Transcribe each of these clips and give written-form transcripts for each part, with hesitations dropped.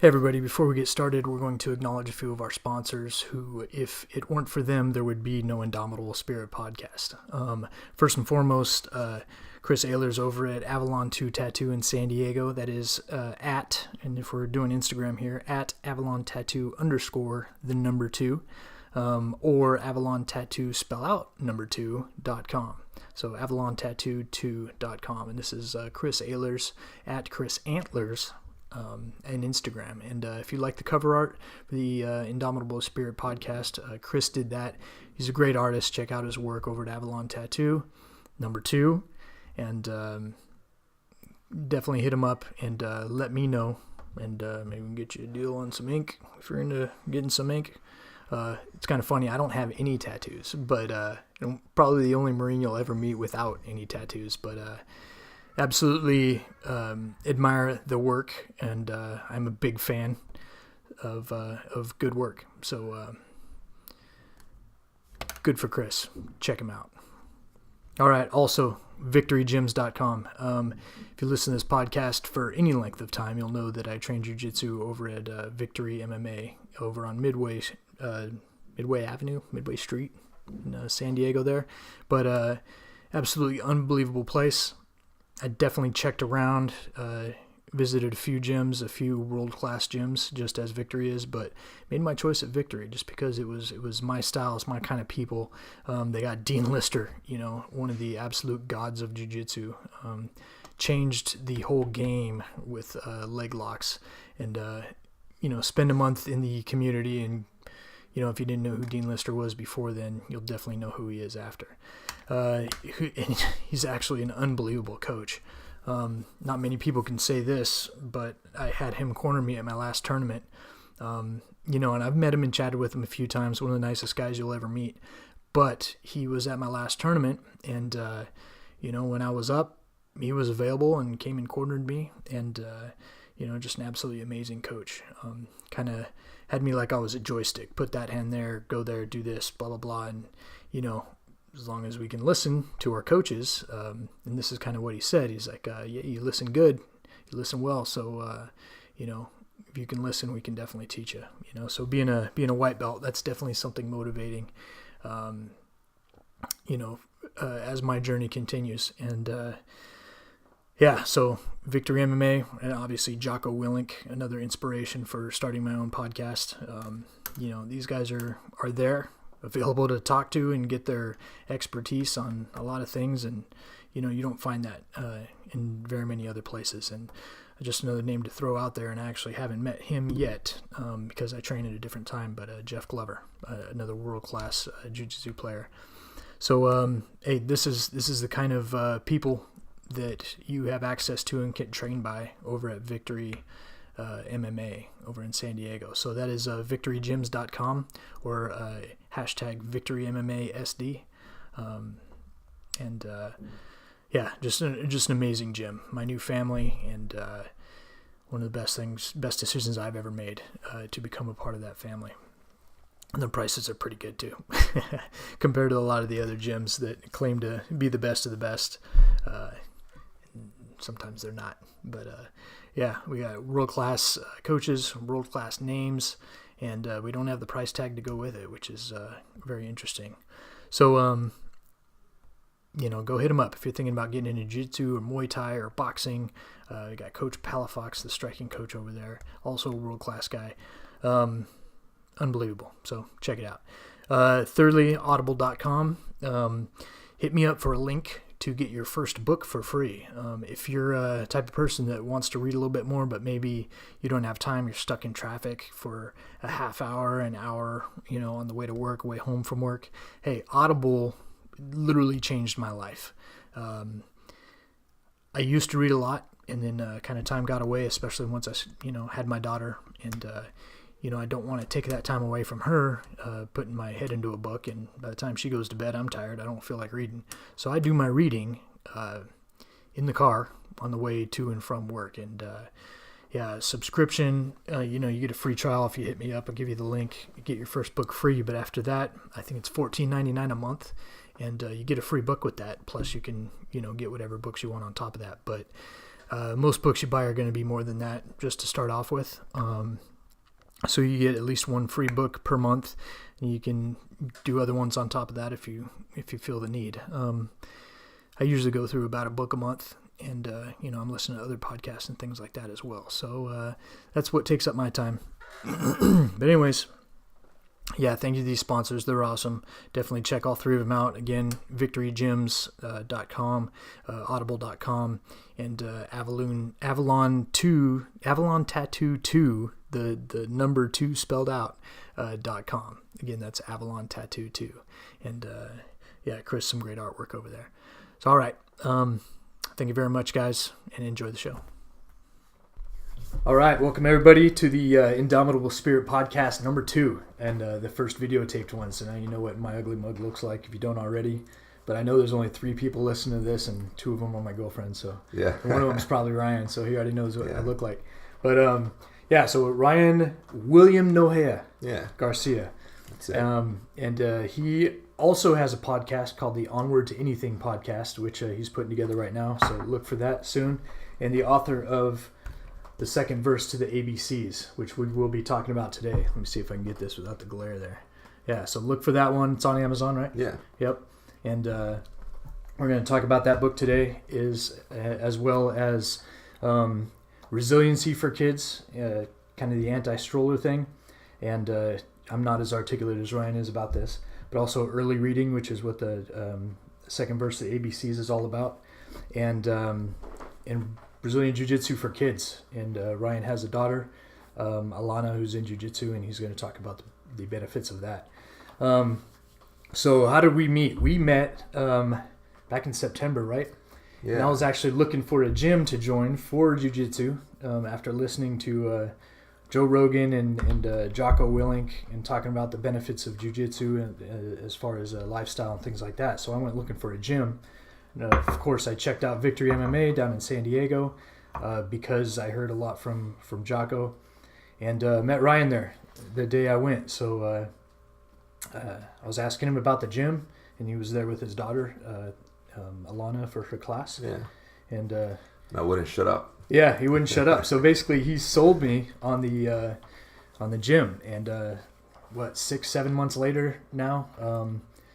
Hey everybody, before we get started, we're going to acknowledge a few of our sponsors who, if it weren't for them, there would be no Indomitable Spirit podcast. First and foremost, Chris Ehlers over at Avalon 2 Tattoo in San Diego. That is and if we're doing Instagram here, at Avalon Tattoo _2, or Avalon Tattoo spell out #2.com. So AvalonTattoo2.com. And this is Chris Ehlers at Chris Antlers and Instagram. And if you like the cover art for the Indomitable Spirit podcast, Chris did that. He's a great artist. Check out his work over at Avalon Tattoo #2, and definitely hit him up and let me know, and maybe we can get you a deal on some ink if you're into getting some ink. It's kind of funny, I don't have any tattoos, but I'm probably the only Marine you'll ever meet without any tattoos, but absolutely admire the work, and I'm a big fan of good work. So good for Chris. Check him out. All right. Also, victorygyms.com. If you listen to this podcast for any length of time, you'll know that I train jiu-jitsu over at Victory MMA over on Midway Street in San Diego there. But absolutely unbelievable place. I definitely checked around, visited a few gyms, a few world-class gyms, just as Victory is, but made my choice at Victory just because it was my style, it's my kind of people. They got Dean Lister, one of the absolute gods of jiu-jitsu, changed the whole game with leg locks, and spend a month in the community, and if you didn't know who Dean Lister was before then, you'll definitely know who he is after. He's actually an unbelievable coach. Not many people can say this, but I had him corner me at my last tournament. And I've met him and chatted with him a few times. One of the nicest guys you'll ever meet. But he was at my last tournament, and when I was up, he was available and came and cornered me, and just an absolutely amazing coach. Kind of had me like I was a joystick. Put that hand there, go there, do this, blah blah blah, and as long as we can listen to our coaches, and this is kind of what he said. He's like, yeah, you listen good, you listen well. So, if you can listen, we can definitely teach you. So being a white belt, that's definitely something motivating. As my journey continues, and so Victory MMA, and obviously Jocko Willink, another inspiration for starting my own podcast. These guys are there, available to talk to and get their expertise on a lot of things, and you don't find that in very many other places. And just another name to throw out there, and I actually haven't met him yet because I train at a different time, but Jeff Glover, another world-class jiu-jitsu player. So hey, this is the kind of people that you have access to and get trained by over at Victory MMA over in San Diego. So that is victorygyms.com or hashtag VictoryMMASD. Just an amazing gym. My new family, and one of the best decisions I've ever made to become a part of that family. And the prices are pretty good too, compared to a lot of the other gyms that claim to be the best of the best. Sometimes they're not, but we got world-class coaches, world-class names, and we don't have the price tag to go with it, which is very interesting. So, go hit them up if you're thinking about getting into jiu-jitsu or Muay Thai or boxing. We got Coach Palafox, the striking coach over there, also a world-class guy. Unbelievable. So check it out. Thirdly, audible.com. Hit me up for a link to get your first book for free. If you're a type of person that wants to read a little bit more, but maybe you don't have time, you're stuck in traffic for a half hour, an hour, on the way to work, way home from work. Hey, Audible literally changed my life. I used to read a lot, and then kind of time got away, especially once I, had my daughter, and I don't want to take that time away from her, putting my head into a book, and by the time she goes to bed, I'm tired. I don't feel like reading. So I do my reading in the car on the way to and from work. And subscription, you get a free trial if you hit me up. I'll give you the link. You get your first book free, but after that, I think it's $14.99 a month, and you get a free book with that. Plus, you can, get whatever books you want on top of that. But Most books you buy are going to be more than that just to start off with. So you get at least one free book per month, and you can do other ones on top of that if you feel the need. I usually go through about a book a month, and I'm listening to other podcasts and things like that as well. So that's what takes up my time. But anyways, yeah, thank you to these sponsors. They're awesome. Definitely check all three of them out. Again, victorygyms.com, audible.com, and Avalon Tattoo 2, the number 2 spelled out, .com. Again, that's Avalon Tattoo 2. And Chris, some great artwork over there. So, all right. Thank you very much, guys, and enjoy the show. All right, welcome everybody to the Indomitable Spirit podcast number 2, and the first videotaped one. So now you know what my ugly mug looks like if you don't already. But I know there's only 3 people listening to this, and 2 of them are my girlfriends. So yeah, one of them is probably Ryan, so he already knows what I look like. But so Ryan William Nohea Garcia, that's it. And he also has a podcast called the Onward to Anything podcast, which he's putting together right now. So look for that soon. And the author of the second verse to the ABCs, which we will be talking about today. Let me see if I can get this without the glare there. Yeah, so look for that one. It's on Amazon, right? Yeah. Yep. And we're going to talk about that book today, as well as resiliency for kids, kind of the anti-stroller thing. And I'm not as articulate as Ryan is about this, but also early reading, which is what the second verse of the ABCs is all about. And Brazilian Jiu-Jitsu for kids, and Ryan has a daughter, Alana, who's in Jiu-Jitsu, and he's going to talk about the benefits of that. So how did we meet? We met back in September, right? Yeah. And I was actually looking for a gym to join for Jiu-Jitsu after listening to Joe Rogan and Jocko Willink and talking about the benefits of Jiu-Jitsu as far as lifestyle and things like that. So I went looking for a gym. Of course, I checked out Victory MMA down in San Diego because I heard a lot from Jocko, and met Ryan there the day I went. So I was asking him about the gym, and he was there with his daughter, Alana, for her class. Yeah. And I wouldn't shut up. Yeah, he wouldn't shut up. So basically, he sold me on the gym, and 6-7 months later now,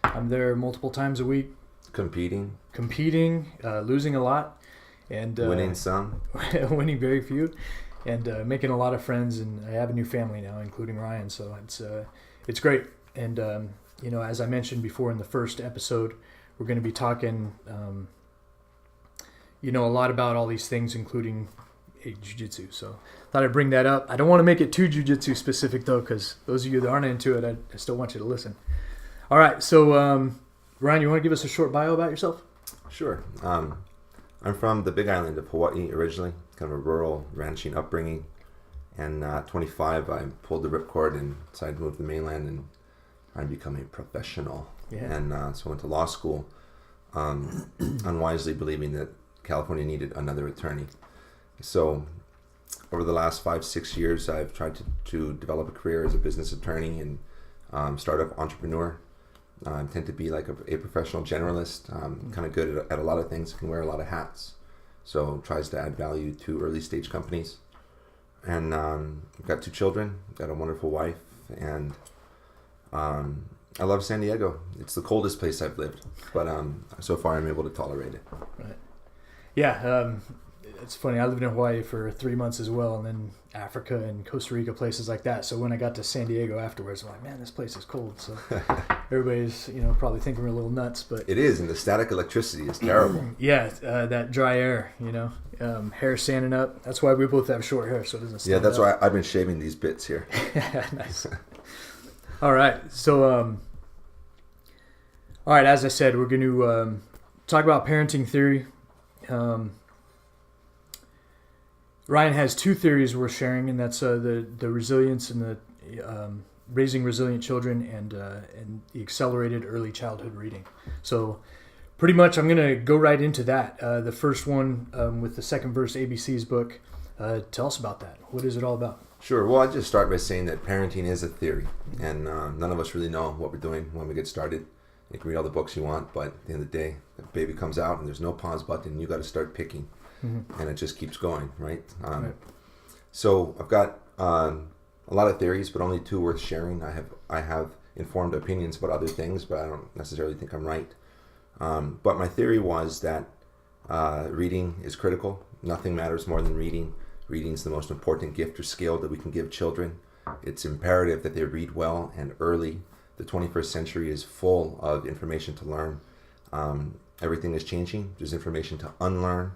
I'm there multiple times a week. Competing, losing a lot, and winning some, winning very few, and making a lot of friends. And I have a new family now, including Ryan. So it's great. And as I mentioned before in the first episode, we're going to be talking, a lot about all these things, including jiu-jitsu. So thought I'd bring that up. I don't want to make it too jiu-jitsu specific though, because those of you that aren't into it, I still want you to listen. All right, so. Ryan, you want to give us a short bio about yourself? Sure. I'm from the Big Island of Hawaii originally, kind of a rural ranching upbringing. And 25, I pulled the ripcord and decided to move to the mainland and try and become a professional. Yeah. And so I went to law school, unwisely believing that California needed another attorney. So over the last 5-6 years, I've tried to develop a career as a business attorney and startup entrepreneur. I tend to be like a professional generalist, kind of good at a lot of things, can wear a lot of hats. So tries to add value to early stage companies. And I've got 2 children, got a wonderful wife, and I love San Diego. It's the coldest place I've lived, but so far I'm able to tolerate it. Right. Yeah, it's funny. I lived in Hawaii for 3 months as well, and then Africa and Costa Rica, places like that. So when I got to San Diego afterwards, I'm like, man, this place is cold. So everybody's, probably thinking we're a little nuts, but it is, and the static electricity is terrible. Yeah, that dry air, hair standing up. That's why we both have short hair, so it doesn't stand up. Yeah, that's why I've been shaving these bits here. Nice. All right, so as I said, we're going to talk about parenting theory. Ryan has 2 theories we're sharing, and that's the resilience and the raising resilient children and the accelerated early childhood reading. So pretty much I'm going to go right into that. The first one with the second verse ABC's book. Tell us about that. What is it all about? Sure. Well, I'll just start by saying that parenting is a theory, and none of us really know what we're doing when we get started. You can read all the books you want, but at the end of the day, the baby comes out and there's no pause button, and you got to start picking. and it just keeps going, right? Right. So I've got a lot of theories, but only two worth sharing. I have informed opinions about other things, but I don't necessarily think I'm right. But my theory was that reading is critical. Nothing matters more than reading. Reading is the most important gift or skill that we can give children. It's imperative that they read well and early. The 21st century is full of information to learn. Everything is changing. There's information to unlearn.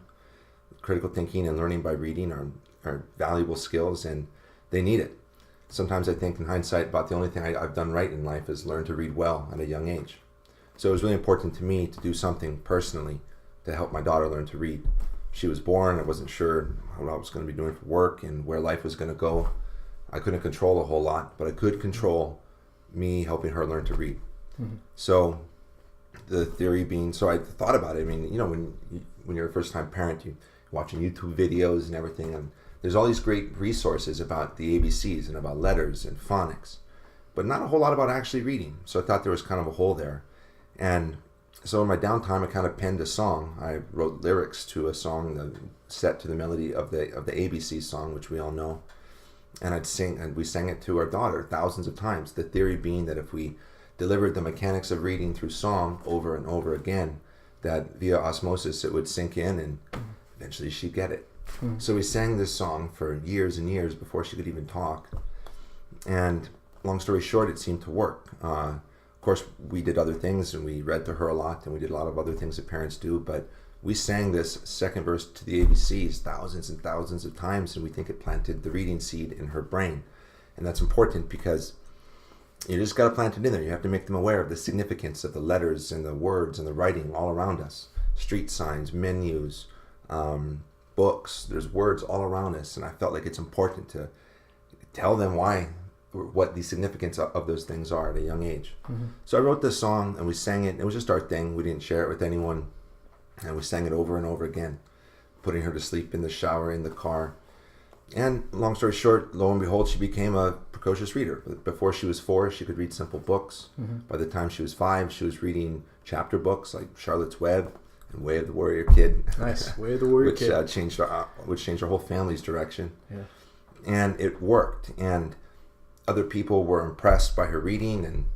Critical thinking and learning by reading are valuable skills, and they need it. Sometimes I think in hindsight about the only thing I've done right in life is learn to read well at a young age. So it was really important to me to do something personally to help my daughter learn to read. She was born. I wasn't sure what I was going to be doing for work and where life was going to go. I couldn't control a whole lot, but I could control me helping her learn to read. So the theory being, so I thought about it. I mean, you know, when you're a first-time parent, you're watching YouTube videos and everything, and there's all these great resources about the ABCs and about letters and phonics, but not a whole lot about actually reading. So I thought there was kind of a hole there. And so in my downtime, I kind of penned a song. I wrote lyrics to a song set to the melody of the ABC song, which we all know. And we sang it to our daughter thousands of times. The theory being that if we delivered the mechanics of reading through song over and over again, that via osmosis it would sink in and eventually she'd get it. So we sang this song for years and years before she could even talk. And long story short, it seemed to work. Of course, we did other things, and we read to her a lot, and we did a lot of other things that parents do, but we sang this second verse to the ABCs thousands and thousands of times, and we think it planted the reading seed in her brain. And that's important because you just got to plant it in there. You have to make them aware of the significance of the letters and the words and the writing all around us. Street signs, menus, books, there's words all around us, and I felt like it's important to tell them what the significance of those things are at a young age. So I wrote this song and we sang it. It was just our thing. We didn't share it with anyone, and we sang it over and over again, putting her to sleep in the shower, in the car. And long story short, lo and behold, she became a precocious reader. Before she was 4, she could read simple books. By the time she was 5, she was reading chapter books like Charlotte's Web and Way of the Warrior Kid. Nice, Way of the Warrior Kid. Which changed our whole family's direction. Yeah. And it worked. And other people were impressed by her reading and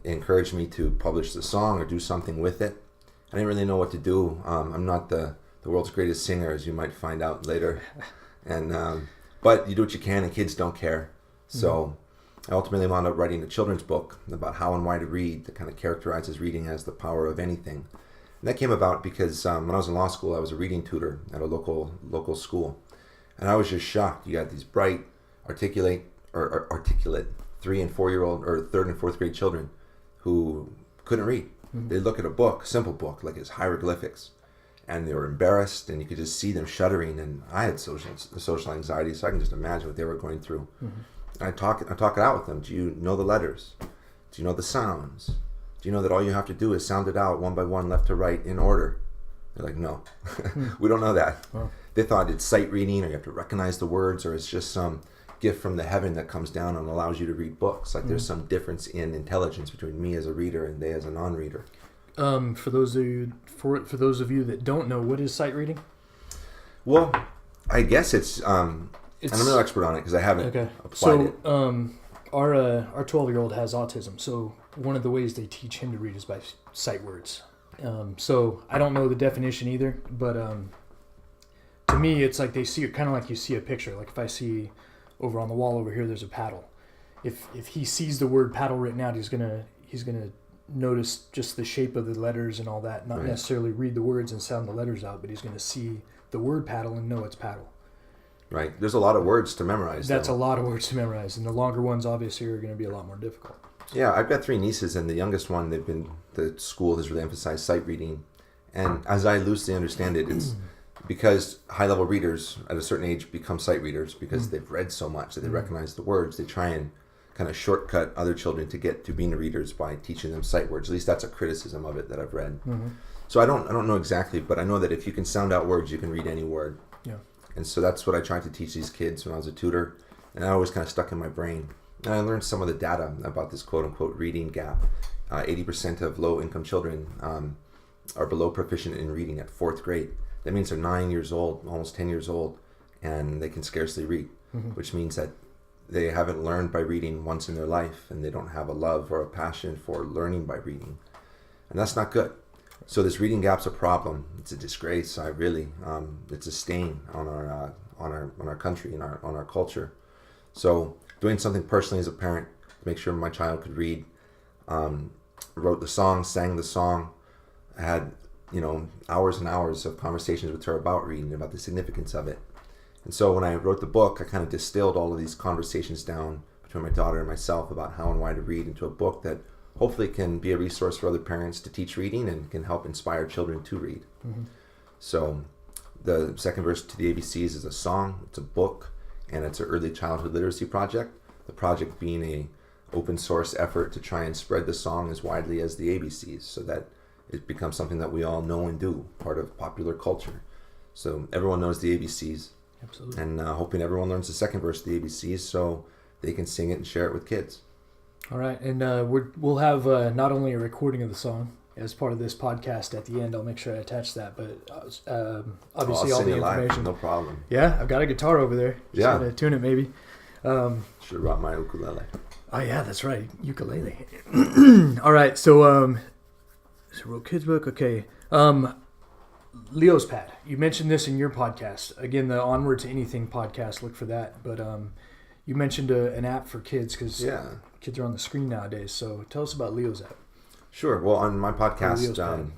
encouraged me to publish the song or do something with it. I didn't really know what to do. I'm not the world's greatest singer, as you might find out later. And but you do what you can, and kids don't care. So I ultimately wound up writing a children's book about how and why to read that kind of characterizes reading as the power of anything. And that came about because when I was in law school, I was a reading tutor at a local school. And I was just shocked. You got these bright, articulate 3 and 4 year old or 3rd and 4th grade children who couldn't read. They'd look at a book, simple book, like it's hieroglyphics, and they were embarrassed, and you could just see them shuddering. And I had social anxiety, so I can just imagine what they were going through. And I talk it out with them. Do you know the letters? Do you know the sounds? Do you know that all you have to do is sound it out one by one, left to right, in order? They're like, no, we don't know that. Wow. They thought it's sight reading, or you have to recognize the words, or it's just some gift from the heaven that comes down and allows you to read books. Like there's some difference in intelligence between me as a reader and they as a non-reader. For those of you that don't know, what is sight reading? Well, I guess it's I'm no expert on it because I haven't applied it. Our 12-year-old has autism, so one of the ways they teach him to read is by sight words. So I don't know the definition either, but to me it's like they see it kind of like you see a picture. Like if I see over on the wall over here there's a paddle. If he sees the word paddle written out, he's gonna notice just the shape of the letters and all that, not necessarily read the words and sound the letters out, but he's gonna see the word paddle and know it's paddle. Right. There's a lot of words to memorize. That's a lot of words to memorize, and the longer ones obviously are going to be a lot more difficult. Yeah, I've got 3 nieces, and the youngest one, the school has really emphasized sight reading, and as I loosely understand it, it's because high-level readers at a certain age become sight readers because they've read so much that they recognize the words. They try and kind of shortcut other children to get to being readers by teaching them sight words. At least that's a criticism of it that I've read. So I don't know exactly, but I know that if you can sound out words, you can read any word. Yeah. And so that's what I tried to teach these kids when I was a tutor, and that always kind of stuck in my brain. And I learned some of the data about this quote-unquote reading gap. 80% of low-income children are below proficient in reading at 4th grade. that means they're 9 years old, almost 10 years old, and they can scarcely read, which means that they haven't learned by reading once in their life, and they don't have a love or a passion for learning by reading. And that's not good. So this reading gap's a problem. It's a disgrace. It's a stain on our country and on our culture. So doing something personally as a parent to make sure my child could read, wrote the song, sang the song, had hours and hours of conversations with her about reading, about the significance of it. And so when I wrote the book, I kind of distilled all of these conversations down between my daughter and myself about how and why to read into a book that hopefully can be a resource for other parents to teach reading and can help inspire children to read. So the second verse to the ABCs is a song, it's a book, and it's an early childhood literacy project. The project being a open source effort to try and spread the song as widely as the ABCs so that it becomes something that we all know and do, part of popular culture. So everyone knows the ABCs. Absolutely. And hoping everyone learns the second verse of the ABCs so they can sing it and share it with kids. All right. And we'll have not only a recording of the song as part of this podcast at the end. I'll make sure I attach that. But obviously all the information. Live, no problem. Yeah, I've got a guitar over there. Just gotta tune it maybe. Should have brought my ukulele. Oh yeah, that's right. Ukulele. All right. So wrote kids book. Okay. Leo's Pad. You mentioned this in your podcast. Again, the Onward to Anything podcast. Look for that. But you mentioned an app for kids because kids are on the screen nowadays. So tell us about Leo's app. Sure. Well, on my podcast,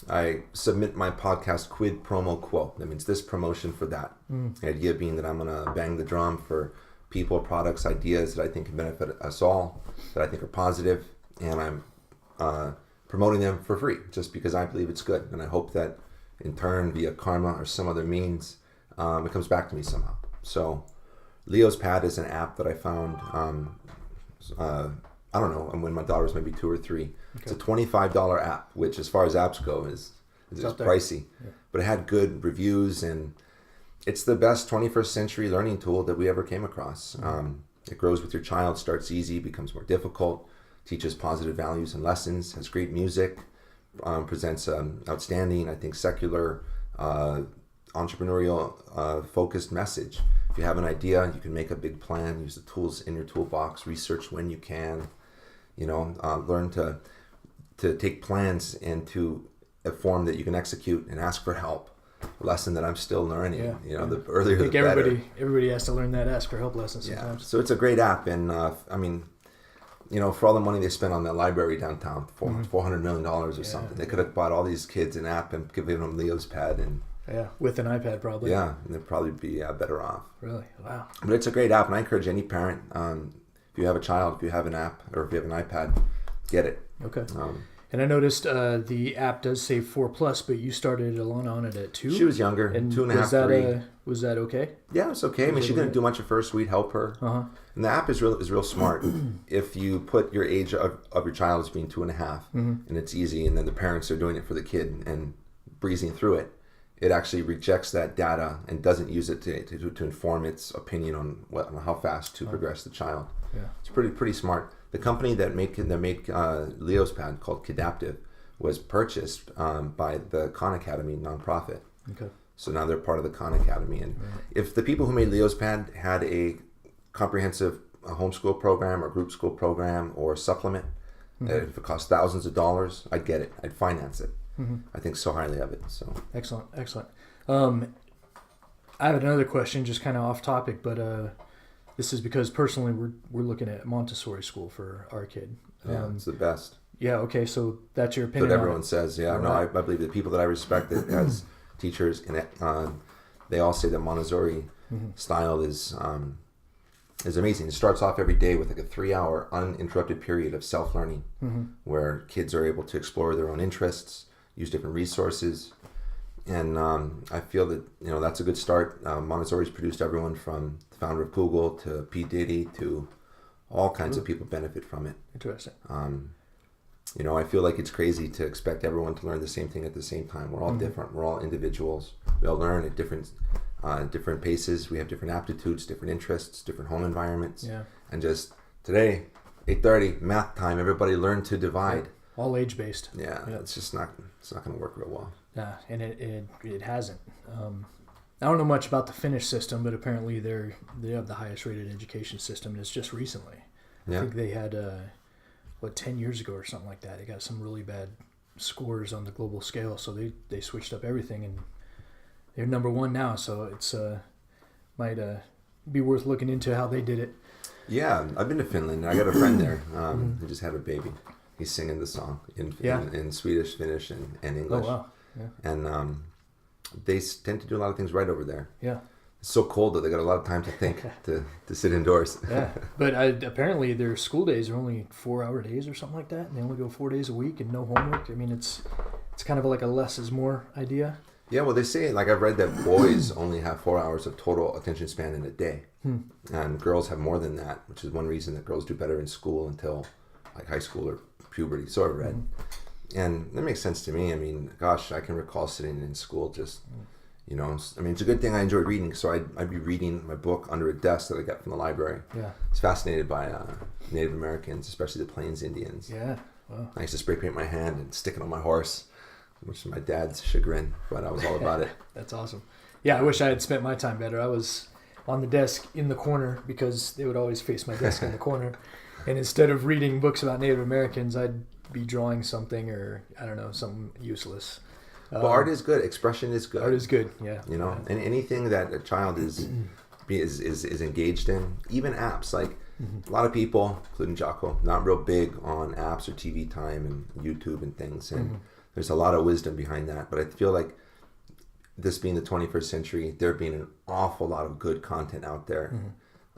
I submit my podcast quid promo quo. That means this promotion for that. The idea being that I'm going to bang the drum for people, products, ideas that I think can benefit us all, that I think are positive, and I'm promoting them for free just because I believe it's good. And I hope that in turn, via karma or some other means, it comes back to me somehow. So Leo's Pad is an app that I found, I don't know, when my daughter was maybe 2 or 3. Okay. It's a $25 app, which as far as apps go is pricey. Yeah. But it had good reviews, and it's the best 21st century learning tool that we ever came across. It grows with your child, starts easy, becomes more difficult, teaches positive values and lessons, has great music, presents an outstanding, I think, secular, entrepreneurial, focused message. If you have an idea, you can make a big plan, use the tools in your toolbox, research when you can, learn to take plans into a form that you can execute and ask for help. A lesson that I'm still learning. The earlier the better. Everybody has to learn that ask for help lesson sometimes. Yeah. So it's a great app, and for all the money they spent on that library downtown, $400 million or something, they could have bought all these kids an app and given them Leo's Pad, and with an iPad probably. Yeah, and they'd probably be better off. Really? Wow. But it's a great app, and I encourage any parent, if you have a child, if you have an app, or if you have an iPad, get it. Okay. And I noticed the app does say 4+, but you started Alana on it at 2. She was younger, and 2.5, 3. Was that okay? Yeah, it's okay. I mean, she couldn't do much at first. We'd help her. And the app is real smart. If you put your age of your child as being 2.5, and it's easy, and then the parents are doing it for the kid and breezing through it, it actually rejects that data and doesn't use it to inform its opinion on how fast to progress the child. Yeah, it's pretty smart. The company that made Leo's Pad, called Kidaptive, was purchased by the Khan Academy nonprofit. Okay. So now they're part of the Khan Academy. And if the people who made Leo's Pad had a comprehensive homeschool program or group school program or supplement, if it cost thousands of dollars, I'd get it. I'd finance it. I think so highly of it. So excellent. I have another question, just kind of off topic, but this is because personally we're looking at Montessori school for our kid. It's the best. Yeah. Okay. So that's your opinion. But everyone says, yeah. Right. No, I believe the people that I respect as teachers, and they all say that Montessori style is amazing. It starts off every day with like a 3-hour uninterrupted period of self-learning, where kids are able to explore their own interests, use different resources, and I feel that that's a good start. Montessori's produced everyone from the founder of Google to P. Diddy to all kinds of people benefit from it. Interesting. I feel like it's crazy to expect everyone to learn the same thing at the same time. We're all different. We're all individuals. We all learn at different paces. We have different aptitudes, different interests, different home environments. Yeah. And just today, 8:30 math time. Everybody learn to divide. All age based. Yeah. It's just not. It's not going to work real well. Yeah, and it hasn't. I don't know much about the Finnish system, but apparently they have the highest rated education system, and it's just recently. I think they had 10 years ago or something like that. They got some really bad scores on the global scale, so they switched up everything, and they're number one now. So it's might be worth looking into how they did it. Yeah, I've been to Finland. I got a friend there who just had a baby. He's singing the song in Swedish, Finnish, and English. Oh wow! Yeah. And they tend to do a lot of things right over there. Yeah. It's so cold that they got a lot of time to think to sit indoors. Yeah, but apparently their school days are only 4-hour days or something like that, and they only go 4 days a week and no homework. I mean, it's kind of like a less is more idea. Yeah, well, they say, like I've read that boys only have 4 hours of total attention span in a day, and girls have more than that, which is one reason that girls do better in school until like high school or puberty. So I've read, and that makes sense to me. I mean, gosh, I can recall sitting in school just. You know, I mean, it's a good thing I enjoyed reading. So I'd be reading my book under a desk that I got from the library. Yeah. I was fascinated by Native Americans, especially the Plains Indians. Yeah. Wow. I used to spray paint my hand and stick it on my horse, which is my dad's chagrin, but I was all about it. That's awesome. Yeah, I wish I had spent my time better. I was on the desk in the corner because they would always face my desk in the corner. And instead of reading books about Native Americans, I'd be drawing something or, I don't know, something useless. But art is good. Expression is good. Art is good, yeah. You know, and anything that a child is engaged in, even apps. Like a lot of people, including Jocko, not real big on apps or TV time and YouTube and things. And there's a lot of wisdom behind that. But I feel like this being the 21st century, there being an awful lot of good content out there.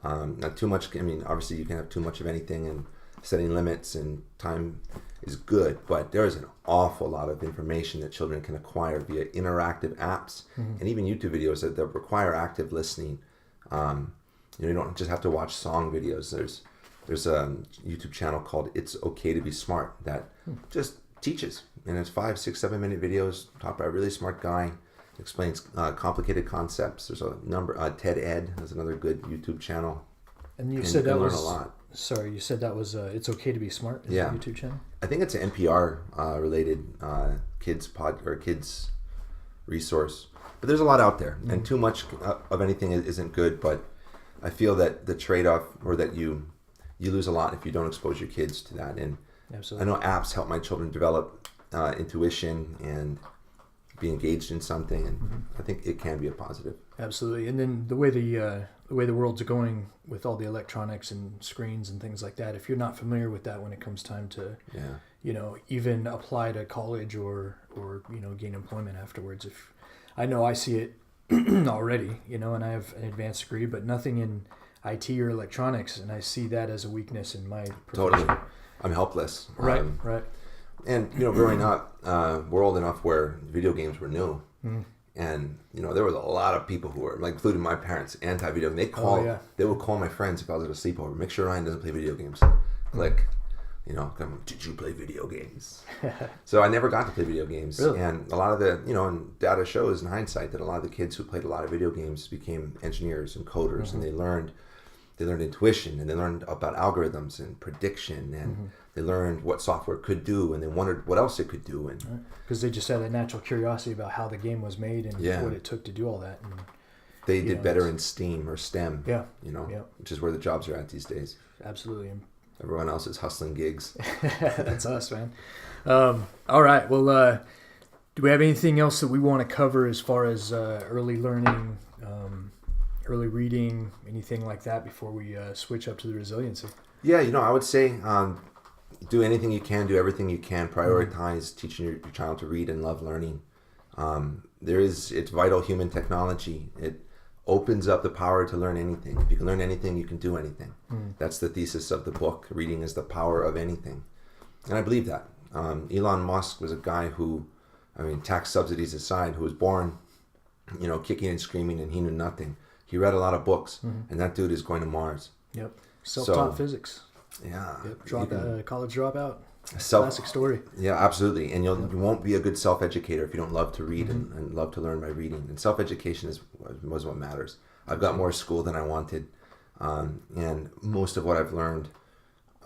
Not too much. I mean, obviously you can have too much of anything, and setting limits and time is good, but there's an awful lot of information that children can acquire via interactive apps and even YouTube videos that require active listening. You don't just have to watch song videos. There's a YouTube channel called It's Okay to Be Smart that just teaches, and it's 5, 6, 7 minute videos taught by a really smart guy. Explains complicated concepts. There's a number. TED Ed is another good YouTube channel. And you said that was learn a lot. Sorry, you said that was It's Okay to Be Smart. Is that YouTube channel? I think it's an NPR related kids resource. But there's a lot out there, and too much of anything isn't good. But I feel that the trade-off, or that you lose a lot if you don't expose your kids to that. And absolutely. I know apps help my children develop intuition and be engaged in something, and I think it can be a positive. Absolutely. And then the way the world's going with all the electronics and screens and things like that, if you're not familiar with that when it comes time to even apply to college or gain employment afterwards, if I know I see it already, and I have an advanced degree, but nothing in IT or electronics, and I see that as a weakness in my profession. Totally. I'm helpless. Right. And growing up, we're old enough where video games were new, and there was a lot of people who were, like, including my parents, anti-video. And they would call my friends if I was at a sleepover. Make sure Ryan doesn't play video games. Click, did you play video games? So I never got to play video games, really? And a lot of the and data shows in hindsight that a lot of the kids who played a lot of video games became engineers and coders, and they learned intuition, and they learned about algorithms and prediction, and they learned what software could do, and they wondered what else it could do. And because they just had a natural curiosity about how the game was made and what it took to do all that. And, they did better in STEAM or STEM, which is where the jobs are at these days. Absolutely. Everyone else is hustling gigs. That's us, man. All right. Well, do we have anything else that we want to cover as far as early learning, early reading, anything like that before we switch up to the resiliency? Yeah, I would say do anything you can, do everything you can. Prioritize teaching your child to read and love learning. It's vital human technology. It opens up the power to learn anything. If you can learn anything, you can do anything. That's the thesis of the book. Reading is the power of anything. And I believe that. Elon Musk was a guy who, tax subsidies aside, who was born, kicking and screaming, and he knew nothing. He read a lot of books, and that dude is going to Mars. Yep. Self-taught physics. Yeah. Yep. College dropout. Classic story. Yeah, absolutely. And you won't be a good self-educator if you don't love to read and love to learn by reading. And self-education was what matters. I've got more school than I wanted. And most of what I've learned,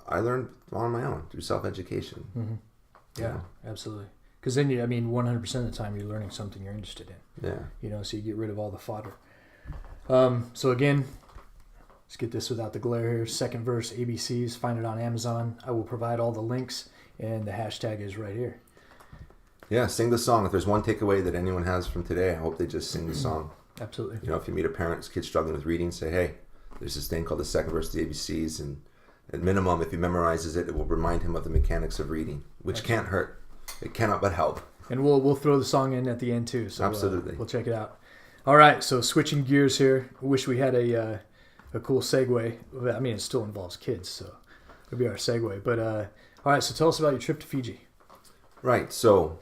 I learned on my own through self-education. Yeah, absolutely. Because then, 100% of the time you're learning something you're interested in. Yeah. So you get rid of all the fodder. So again, let's get this without the glare here. Second verse, ABCs. Find it on Amazon. I will provide all the links, and the hashtag is right here. Yeah, sing the song. If there's one takeaway that anyone has from today, I hope they just sing the song. Absolutely. If you meet a parent, kid struggling with reading, say, hey, there's this thing called the second verse of the ABCs, and at minimum, if he memorizes it, it will remind him of the mechanics of reading, which can't hurt. It cannot but help. And we'll throw the song in at the end too. So absolutely, we'll check it out. All right, so switching gears here. I wish we had a cool segue. It still involves kids, so it'll be our segue. But all right, so tell us about your trip to Fiji. Right. So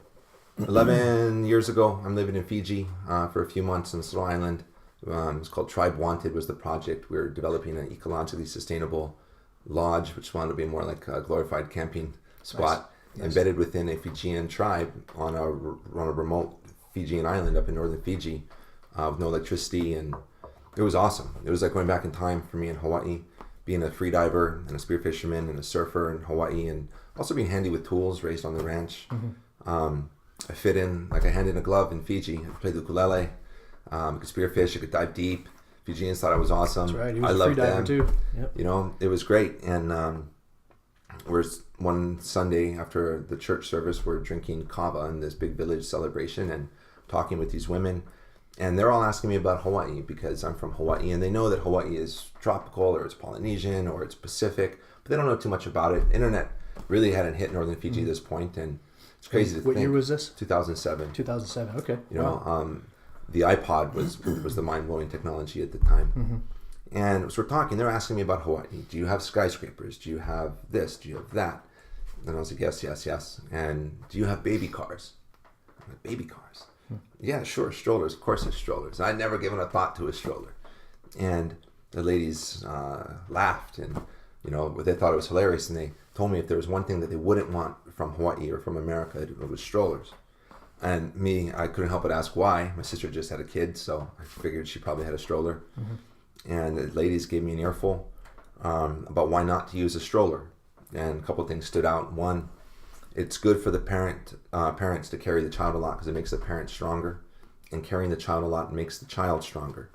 11 years ago, I'm living in Fiji for a few months on this little island. It's called Tribe Wanted was the project. We were developing an ecologically sustainable lodge, which wanted to be more like a glorified camping spot. Nice. Embedded within a Fijian tribe on a remote Fijian island up in northern Fiji with no electricity, and it was awesome. It was like going back in time for me in Hawaii, being a free diver and a spear fisherman and a surfer in Hawaii, and also being handy with tools raised on the ranch. Mm-hmm. I fit in like a hand in a glove in Fiji. I played the ukulele. I could spearfish. I could dive deep. Fijians thought I was awesome. That's right. He was a free diver too. Yep. It was great. And one Sunday after the church service, we're drinking kava in this big village celebration and talking with these women. And they're all asking me about Hawaii because I'm from Hawaii, and they know that Hawaii is tropical or it's Polynesian or it's Pacific, but they don't know too much about it. Internet really hadn't hit northern Fiji at this point, and it's crazy to think. What year was this? 2007. 2007. Okay. The iPod was the mind-blowing technology at the time. Mm-hmm. And so we're talking, they're asking me about Hawaii. Do you have skyscrapers? Do you have this? Do you have that? And I was like, yes. And do you have baby cars? I'm like, baby cars? Yeah, sure, strollers. Of course there's strollers. I'd never given a thought to a stroller. And the ladies laughed, and they thought it was hilarious, and they told me if there was one thing that they wouldn't want from Hawaii or from America, it was strollers. And me, I couldn't help but ask why. My sister just had a kid, so I figured she probably had a stroller. Mm-hmm. And the ladies gave me an earful about why not to use a stroller. And a couple of things stood out. One, it's good for the parents to carry the child a lot because it makes the parent stronger. And carrying the child a lot makes the child stronger.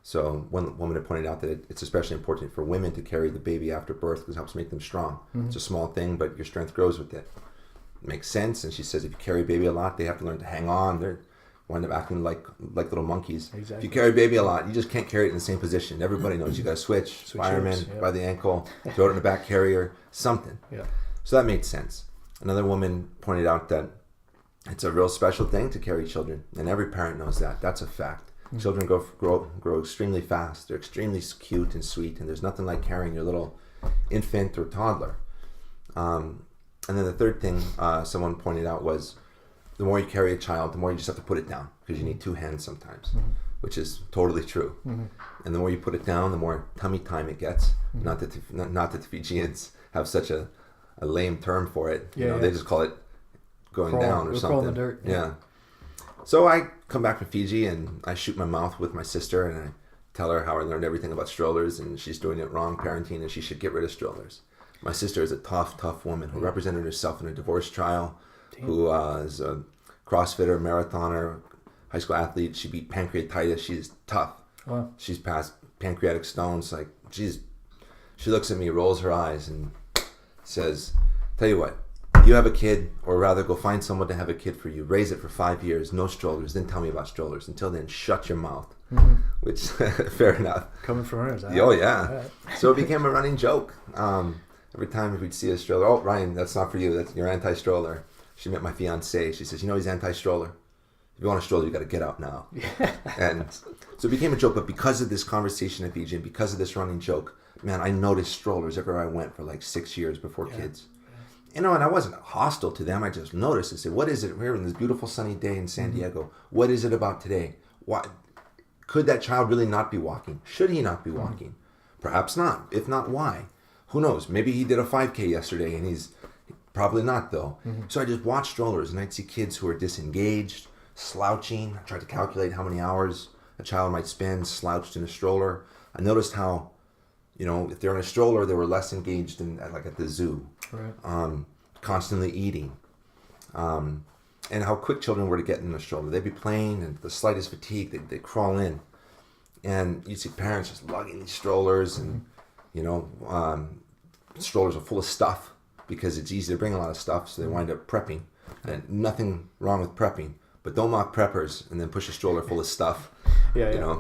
So one woman had pointed out that it's especially important for women to carry the baby after birth because it helps make them strong. Mm-hmm. It's a small thing, but your strength grows with it. Makes sense. And she says if you carry baby a lot, they have to learn to hang on. They're wind up acting like little monkeys. Exactly. If you carry baby a lot, you just can't carry it in the same position. Everybody knows you got to switch fireman by the ankle, throw it in the back carrier, something. Yeah. So that made sense. Another woman pointed out that it's a real special thing to carry children, and every parent knows that. That's a fact. Mm-hmm. Children grow extremely fast. They're extremely cute and sweet, and there's nothing like carrying your little infant or toddler. And then the third thing someone pointed out was the more you carry a child, the more you just have to put it down because you need two hands sometimes, mm-hmm. which is totally true. Mm-hmm. And the more you put it down, the more tummy time it gets. Mm-hmm. Not that the Fijians have such a lame term for it. They just call it going down or something. Crawl in the dirt. Yeah. So I come back from Fiji and I shoot my mouth with my sister and I tell her how I learned everything about strollers and she's doing it wrong parenting and she should get rid of strollers. My sister is a tough woman who represented herself in a divorce trial, who is a CrossFitter, marathoner, high school athlete. She beat pancreatitis. She's tough. Wow. She's passed pancreatic stones. She looks at me, rolls her eyes, and says, tell you what, you have a kid, or rather go find someone to have a kid for you. Raise it for 5 years, no strollers. Then tell me about strollers. Until then, shut your mouth. Mm-hmm. Which, fair enough. Coming from her. Oh, yeah. Right. So it became a running joke. Every time we'd see a stroller, oh, Ryan, that's not for you. That's your anti-stroller. She met my fiance. She says, he's anti-stroller. If you want a stroller, you got to get out now. Yeah. And so it became a joke. But because of this conversation at Fiji and because of this running joke, man, I noticed strollers everywhere I went for 6 years before kids. And I wasn't hostile to them. I just noticed. I said, what is it? We're in this beautiful sunny day in San Diego. What is it about today? Why could that child really not be walking? Should he not be walking? Perhaps not. If not, why? Who knows? Maybe he did a 5K yesterday and he's probably not though. Mm-hmm. So I just watched strollers and I'd see kids who are disengaged, slouching. I tried to calculate how many hours a child might spend slouched in a stroller. I noticed how, if they're in a stroller, they were less engaged at the zoo. Right. Constantly eating. and how quick children were to get in the stroller. They'd be playing, and the slightest fatigue, they'd crawl in. And you'd see parents just lugging these strollers, and, strollers are full of stuff because it's easy to bring a lot of stuff, so they wind up prepping. And nothing wrong with prepping, but don't mock preppers and then push a stroller full of stuff.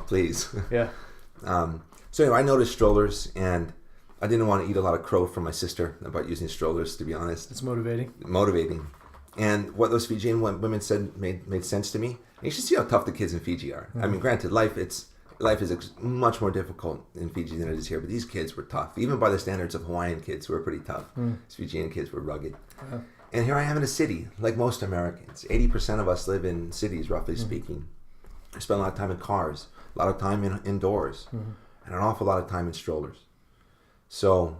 Please. Yeah. So anyway, I noticed strollers, and I didn't want to eat a lot of crow from my sister about using strollers, to be honest. It's motivating. And what those Fijian women said made sense to me. And you should see how tough the kids in Fiji are. I mean, granted, life is much more difficult in Fiji than it is here, but these kids were tough, even by the standards of Hawaiian kids who were pretty tough. These Fijian kids were rugged. And here I am in a city, like most Americans. 80% of us live in cities, roughly speaking. I spend a lot of time in cars, a lot of time indoors, and an awful lot of time in strollers. So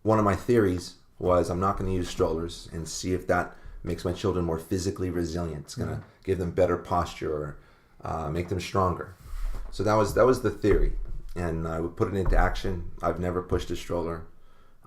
one of my theories was I'm not going to use strollers and see if that makes my children more physically resilient. It's going to give them better posture or make them stronger. So that was the theory, and I would put it into action. I've never pushed a stroller.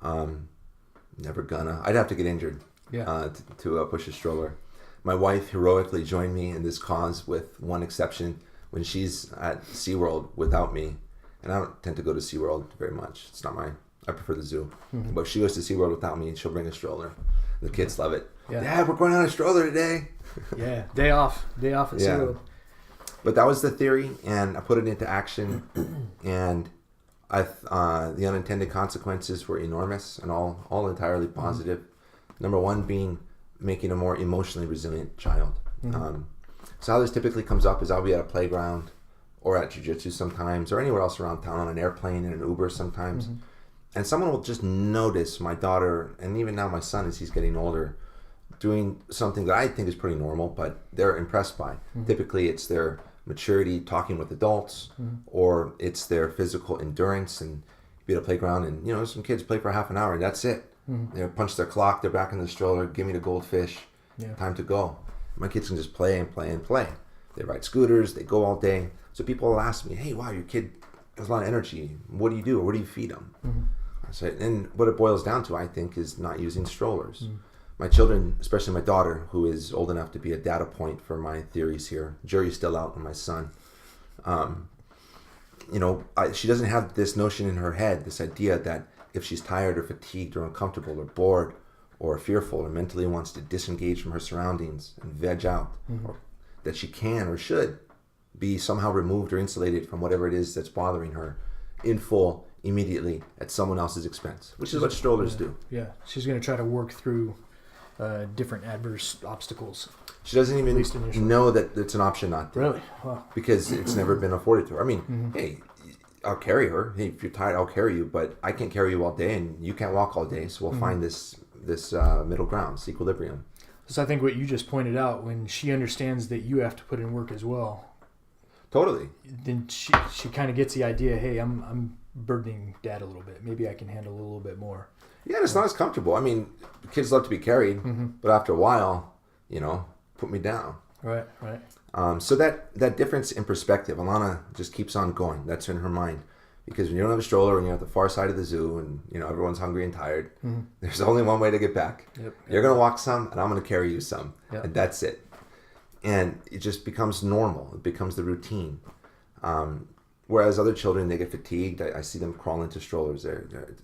Never gonna. I'd have to get injured to push a stroller. My wife heroically joined me in this cause, with one exception, when she's at SeaWorld without me. And I don't tend to go to SeaWorld very much. It's not I prefer the zoo. But if she goes to SeaWorld without me, she'll bring a stroller. The kids love it. Dad, we're going on a stroller today. Day off at SeaWorld. But that was the theory, and I put it into action, and the unintended consequences were enormous and all entirely positive. Number one being making a more emotionally resilient child. So how this typically comes up is I'll be at a playground or at jiu-jitsu sometimes, or anywhere else around town, on an airplane, in an Uber sometimes, and someone will just notice my daughter, and even now my son as he's getting older, doing something that I think is pretty normal, but they're impressed by. Typically it's their maturity talking with adults, or it's their physical endurance. And be at a playground, and some kids play for half an hour and that's it. They punch their clock, they're back in the stroller, give me the goldfish, time to go. My kids can just play and play and play. They ride scooters, they go all day. So people will ask me, hey, wow, your kid has a lot of energy. What do you do, or what do you feed them? So, and what it boils down to, I think, is not using strollers. My children, especially my daughter, who is old enough to be a data point for my theories here, jury's still out on my son. She doesn't have this notion in her head, this idea that if she's tired or fatigued or uncomfortable or bored or fearful or mentally wants to disengage from her surroundings and veg out, or that she can or should be somehow removed or insulated from whatever it is that's bothering her in full, immediately, at someone else's expense, which is what strollers do. Yeah, she's going to try to work through different adverse obstacles. She doesn't even know that it's an option not to. Really? Wow. Because it's never been afforded to her. I mean, hey, I'll carry her. Hey, if you're tired, I'll carry you. But I can't carry you all day, and you can't walk all day. So we'll find this middle ground, this equilibrium. So I think what you just pointed out, when she understands that you have to put in work as well. Totally. Then she kind of gets the idea, hey, I'm burdening Dad a little bit. Maybe I can handle a little bit more. Yeah, and it's not as comfortable. I mean, kids love to be carried, but after a while, put me down. Right. So that difference in perspective, Alana just keeps on going. That's in her mind. Because when you don't have a stroller and you're at the far side of the zoo and, everyone's hungry and tired, there's only one way to get back. You're going to walk some, and I'm going to carry you some. And that's it. And it just becomes normal. It becomes the routine. Whereas other children, they get fatigued. I see them crawl into strollers. They're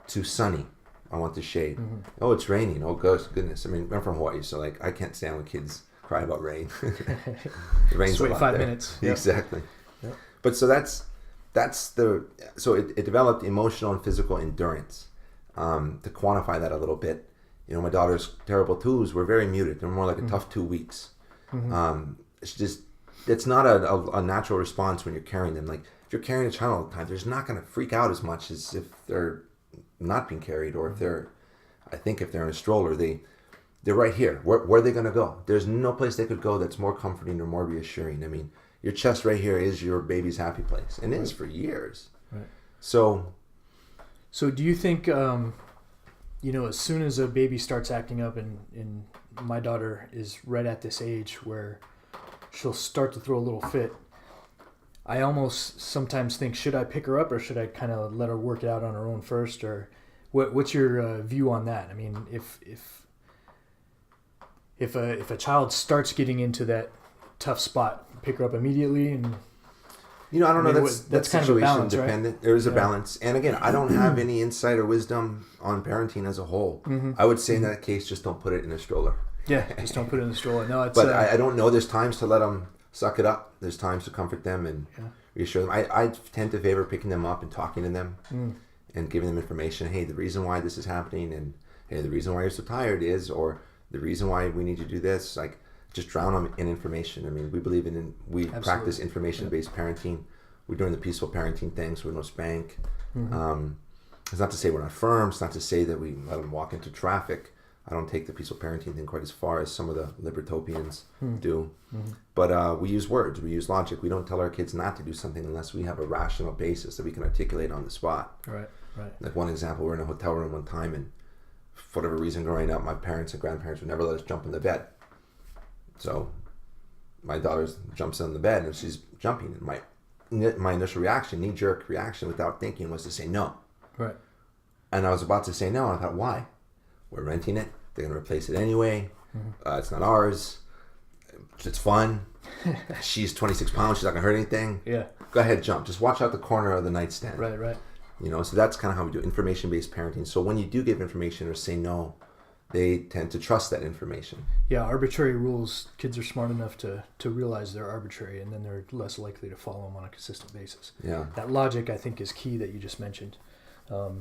too sunny. I want the shade. Oh, it's raining. Oh, goodness. I mean, I'm from Hawaii, so I can't stand when kids cry about rain. It rains a lot 5 there. minutes. Exactly. But so it developed emotional and physical endurance. To quantify that a little bit, my daughter's terrible twos were very muted. They're more like a tough 2 weeks. It's not a natural response when you're carrying them. Like, if you're carrying a child all the time, they're just not going to freak out as much as if they're not being carried, or if they're in a stroller, they're right here. Where are they going to go? There's no place they could go that's more comforting or more reassuring. I mean, your chest right here is your baby's happy place, and it is for years. Right. So do you think, as soon as a baby starts acting up, and my daughter is right at this age where she'll start to throw a little fit, I almost sometimes think, should I pick her up, or should I kind of let her work it out on her own first? Or what's your view on that? I mean, if if a child starts getting into that tough spot, pick her up immediately and. I don't know. That's kind situation of a balance, dependent. right? There is a balance, and again, I don't have any insight or wisdom on parenting as a whole. I would say in that case, just don't put it in a stroller. Yeah, just don't put it in the stroller. No, it's. But I don't know. There's times to let them suck it up. There's times to comfort them and reassure them. I tend to favor picking them up and talking to them and giving them information. Hey, the reason why this is happening, and hey, the reason why you're so tired is, or the reason why we need to do this. Like, just drown them in information. I mean, we believe we practice information-based parenting. We're doing the peaceful parenting things. We don't spank. It's not to say we're not firm. It's not to say that we let them walk into traffic. I don't take the peaceful parenting thing quite as far as some of the libertopians do. But we use words. We use logic. We don't tell our kids not to do something unless we have a rational basis that we can articulate on the spot. Right. Like one example, we're in a hotel room one time, and for whatever reason growing up, my parents and grandparents would never let us jump in the bed. So my daughter jumps on the bed and she's jumping, and my initial reaction, knee-jerk reaction without thinking, was to say no. Right. And I was about to say no, and I thought, why? We're renting it. They're going to replace it anyway. It's not ours. It's fun. She's 26 pounds. She's not going to hurt anything. Yeah. Go ahead, jump. Just watch out the corner of the nightstand. Right. So that's kind of how we do information-based parenting. So when you do give information or say no, they tend to trust that information. Yeah, arbitrary rules, kids are smart enough to realize they're arbitrary, and then they're less likely to follow them on a consistent basis. Yeah. That logic, I think, is key that you just mentioned. So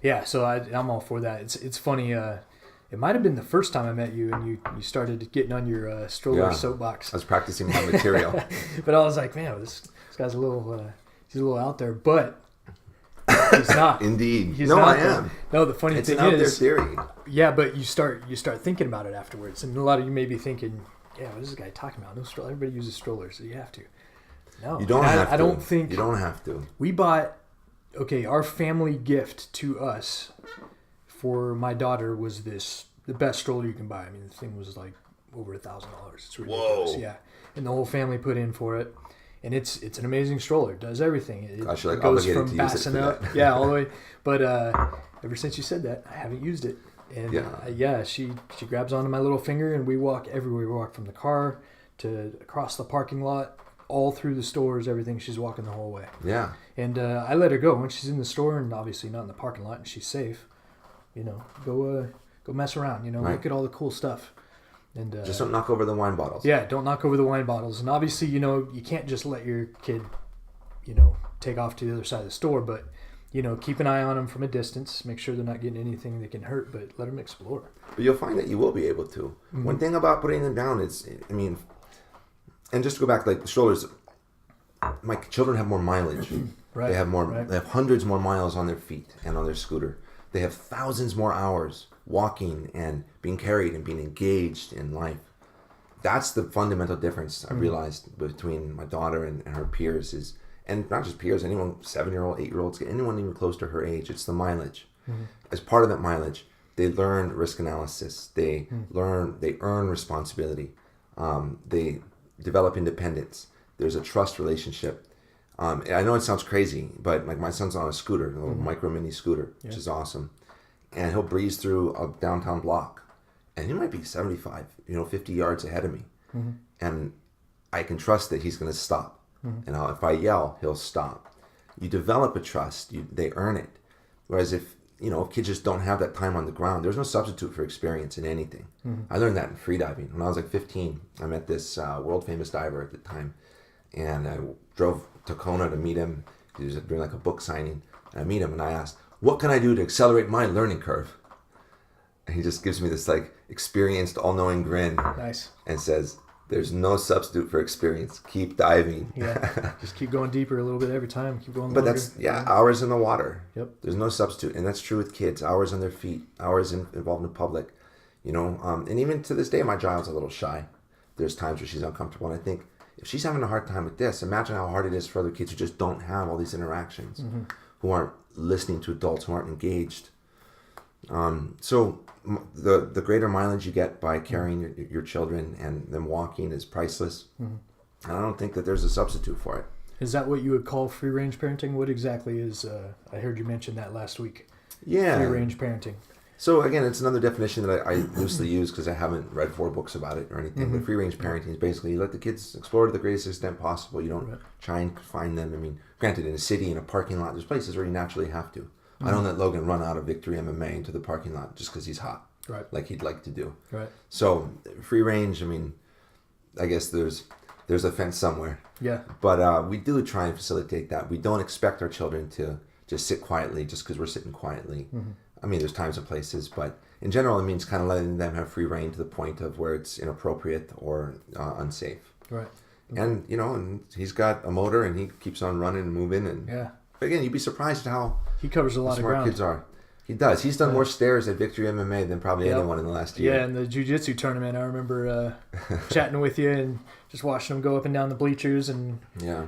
I'm all for that. It's funny, it might have been the first time I met you, and you started getting on your stroller soapbox. I was practicing my material. But I was like, man, this guy's a little out there, but he's not. Indeed. He's no, not, I am. No, the funny it's thing an out there is, theory. Yeah, but you start thinking about it afterwards, and a lot of you may be thinking, yeah, what is this guy talking about? No stroller. Everybody uses strollers, so you have to. No, you don't have to. I don't think you don't have to. We bought. Okay, our family gift to us for my daughter was the best stroller you can buy. I mean, the thing was like over $1,000. It's ridiculous. Whoa. Yeah, and the whole family put in for it. And it's an amazing stroller. It does everything. It goes from bassing up, all the way. But ever since you said that, I haven't used it. And she grabs onto my little finger, and we walk everywhere. We walk from the car to across the parking lot, all through the stores, everything. She's walking the whole way. Yeah. And I let her go when she's in the store, and obviously not in the parking lot, and she's safe. Go mess around. Right. Look at all the cool stuff. And just don't knock over the wine bottles. Yeah, don't knock over the wine bottles. And obviously, you can't just let your kid, take off to the other side of the store. But, keep an eye on them from a distance. Make sure they're not getting anything that can hurt, but let them explore. But you'll find that you will be able to. Mm-hmm. One thing about putting them down is, and just to go back, like the strollers, my children have more mileage. Right. They have more. Right. They have hundreds more miles on their feet and on their scooter. They have thousands more hours walking and being carried and being engaged in life. That's the fundamental difference I realized between my daughter and her peers is, and not just peers, anyone, 7-year-old, 8-year-olds, anyone even close to her age, it's the mileage. As part of that mileage, they learn risk analysis. They earn responsibility. They develop independence. There's a trust relationship. I know it sounds crazy, but like my son's on a scooter, a little micro mini scooter, which is awesome. And he'll breeze through a downtown block, and he might be 75, 50 yards ahead of me. And I can trust that he's going to stop. And if I yell, he'll stop. You develop a trust. They earn it. Whereas if kids just don't have that time on the ground, there's no substitute for experience in anything. I learned that in freediving. When I was like 15, I met this world-famous diver at the time, and I drove to Kona to meet him. He was doing like a book signing, and I meet him, and I asked, what can I do to accelerate my learning curve? And he just gives me this like experienced, all-knowing grin. Nice. And says, there's no substitute for experience. Keep diving. Yeah. Just keep going deeper a little bit every time. Keep going But longer. that's, hours in the water. Yep. There's no substitute. And that's true with kids. Hours on their feet. Hours involved in public. And even to this day, my child's a little shy. There's times where she's uncomfortable. And I think, if she's having a hard time with this, imagine how hard it is for other kids who just don't have all these interactions, who aren't listening to adults, who aren't engaged. So the greater mileage you get by carrying your children and them walking is priceless. And I don't think that there's a substitute for it. Is that what you would call free-range parenting? What exactly is, I heard you mention that last week. Yeah. Free-range parenting. So again, it's another definition that I loosely use because I haven't read 4 books about it or anything. But free range parenting is basically you let the kids explore to the greatest extent possible. You don't try and find them. I mean, granted, in a city, in a parking lot, there's places where you naturally have to. I don't let Logan run out of Victory MMA into the parking lot just because he's hot, like he'd like to do. Right. So free range, I mean, I guess there's a fence somewhere. Yeah. But we do try and facilitate that. We don't expect our children to just sit quietly just because we're sitting quietly. I mean, there's times and places, but in general, it means kind of letting them have free reign to the point of where it's inappropriate or unsafe. Right. And, and he's got a motor and he keeps on running and moving. And but again, you'd be surprised at how he covers a lot of ground. Smart kids are. He does. He's done more stairs at Victory MMA than probably anyone in the last year. Yeah, in the jiu-jitsu tournament, I remember chatting with you and just watching him go up and down the bleachers and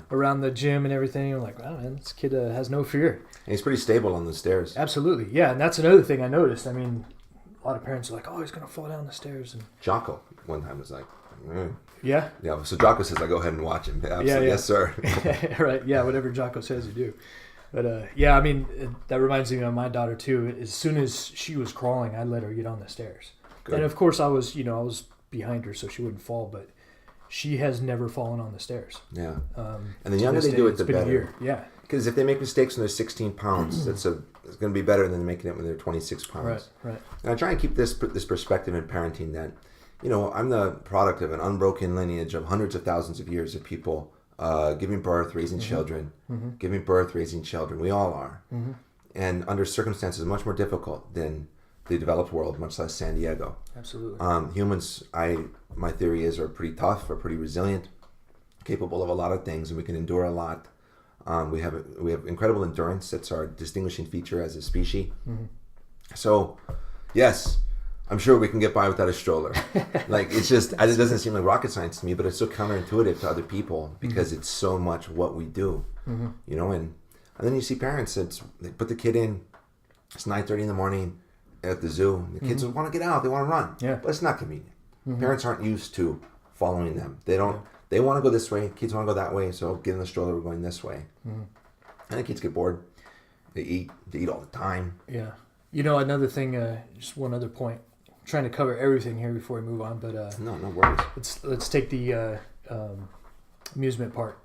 around the gym and everything. I'm like, wow, man, this kid has no fear. And he's pretty stable on the stairs. Absolutely, yeah. And that's another thing I noticed. I mean, a lot of parents are like, oh, he's going to fall down the stairs. And Jocko one time was like, Yeah? Yeah, so Jocko says, go ahead and watch him. Absolutely. Yes, sir. Right, yeah, whatever Jocko says, you do. But I mean, that reminds me of my daughter too. As soon as she was crawling, I let her get on the stairs. Good. And of course, I was behind her so she wouldn't fall, but she has never fallen on the stairs. Yeah. And the younger they do it, the better. Yeah. Because if they make mistakes when they're 16 pounds, it's going to be better than making it when they're 26 pounds. Right. And I try and keep this perspective in parenting that, I'm the product of an unbroken lineage of hundreds of thousands of years of people giving birth, raising children, giving birth, raising children. We all are. And under circumstances much more difficult than the developed world, much less San Diego. Absolutely. Humans, my theory is, are pretty tough, are pretty resilient, capable of a lot of things, and we can endure a lot. We have incredible endurance. That's our distinguishing feature as a species. So, yes, I'm sure we can get by without a stroller. It doesn't seem like rocket science to me, but it's so counterintuitive to other people because it's so much what we do, and then you see parents they put the kid in. It's 9:30 in the morning at the zoo. The kids want to get out. They want to run. Yeah. But it's not convenient. Parents aren't used to following them. They don't. They want to go this way. Kids want to go that way. So get in the stroller. We're going this way. And the kids get bored. They eat. They eat all the time. Yeah. Another thing. Just one other point. I'm trying to cover everything here before we move on, but no worries. Let's take the amusement park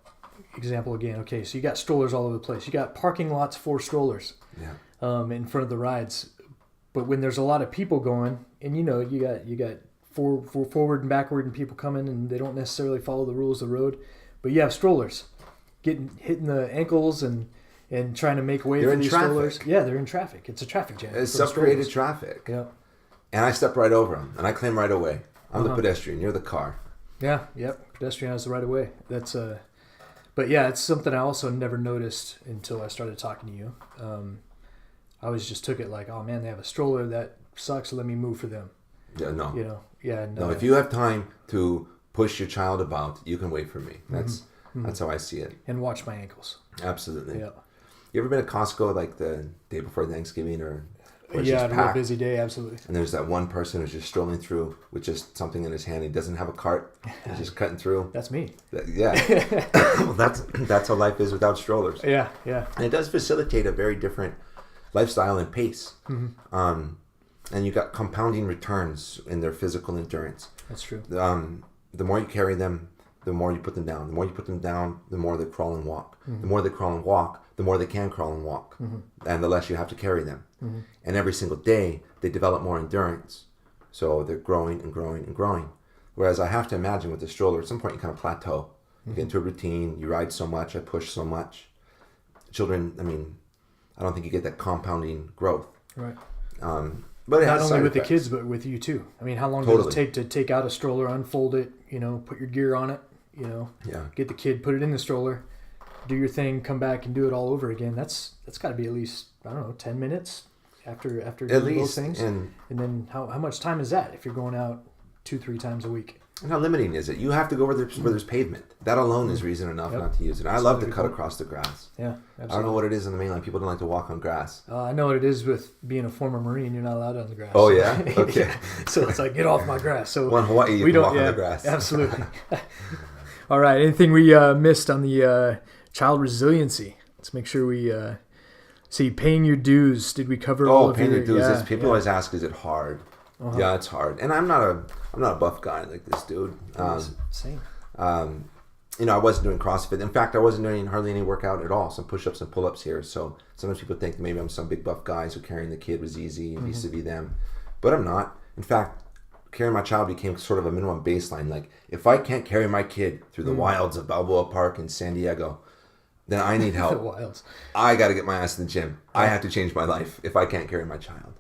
example again. Okay, so you got strollers all over the place. You got parking lots for strollers. Yeah. In front of the rides, but when there's a lot of people going, and you got forward and backward and people coming, and they don't necessarily follow the rules of the road, but you have strollers hitting the ankles and trying to make way for these strollers. Yeah, they're in traffic. It's a traffic jam. It's separated traffic. Yeah. And I step right over them, and I claim right away. I'm the pedestrian. You're the car. Yeah. Yep. Pedestrian has the right of way. That's But yeah, it's something I also never noticed until I started talking to you. I always just took it like, oh man, they have a stroller, that sucks. Let me move for them. Yeah. No. Yeah. No. If you have time to push your child about, you can wait for me. That's how I see it. And watch my ankles. Absolutely. Yeah. You ever been to Costco like the day before Thanksgiving or? Yeah, a real busy day, absolutely. And there's that one person who's just strolling through with just something in his hand. He doesn't have a cart. He's just cutting through. That's me. Yeah. Well, that's how life is without strollers. Yeah. And it does facilitate a very different lifestyle and pace. And you got compounding returns in their physical endurance. That's true. The more you carry them, the more you put them down. The more you put them down, the more they crawl and walk. The more they crawl and walk, the more they can crawl and walk. And the less you have to carry them. And every single day, they develop more endurance. So they're growing and growing and growing. Whereas I have to imagine with the stroller, at some point you kind of plateau. You get into a routine, you ride so much, I push so much. Children, I don't think you get that compounding growth. Right. But it not has only with effects. The kids, but with you too. How long does it take to take out a stroller, unfold it, put your gear on it, get the kid, put it in the stroller, do your thing, come back and do it all over again. That's got to be at least, 10 minutes after doing those things. And then how much time is that if you're going out 2-3 times a week? And how limiting is it? You have to go where there's pavement. That alone is reason enough not to use it. I love to cut across the grass. Yeah, absolutely. I don't know what it is in the mainland. People don't like to walk on grass. I know what it is with being a former Marine. You're not allowed on the grass. Oh, yeah? Okay. So it's like, get off my grass. So in Hawaii, you can walk on the grass. Absolutely. All right. Anything we missed on the child resiliency? Let's make sure we See, paying your dues. Did we cover all of paying your dues. Yeah, People always ask, is it hard? Yeah, it's hard. And I'm not a buff guy like this dude. Same. I wasn't doing CrossFit. In fact, I wasn't doing hardly any workout at all. Some push-ups and pull-ups here. So sometimes people think maybe I'm some big buff guy, so carrying the kid was easy vis-a-vis them. But I'm not. In fact, carrying my child became sort of a minimum baseline. Like, if I can't carry my kid through the wilds of Balboa Park in San Diego, then I need help. The wilds. I got to get my ass in the gym. I have to change my life if I can't carry my child.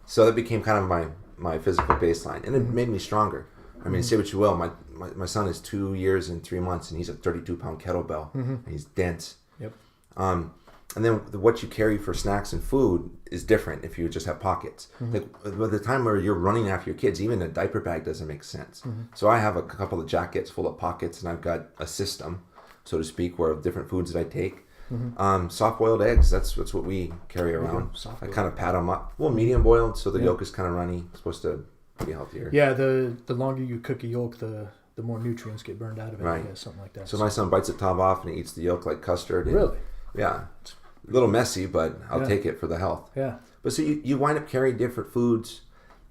So that became kind of my physical baseline. And it made me stronger. I mean, say what you will, my son is 2 years and 3 months, and he's a 32-pound kettlebell, and he's dense. Yep. And then what you carry for snacks and food is different if you just have pockets. Like, by the time where you're running after your kids, even a diaper bag doesn't make sense. So I have a couple of jackets full of pockets, and I've got a system, so to speak, where different foods that I take. Soft-boiled eggs, that's what we carry around. I kind of pat them up. Well, medium-boiled, so the yolk is kind of runny. It's supposed to be healthier. Yeah, the longer you cook a yolk, the more nutrients get burned out of it. Right. I guess, something like that. So my son bites the top off and he eats the yolk like custard. And, really? Yeah. It's a little messy, but I'll take it for the health. Yeah. But so you wind up carrying different foods.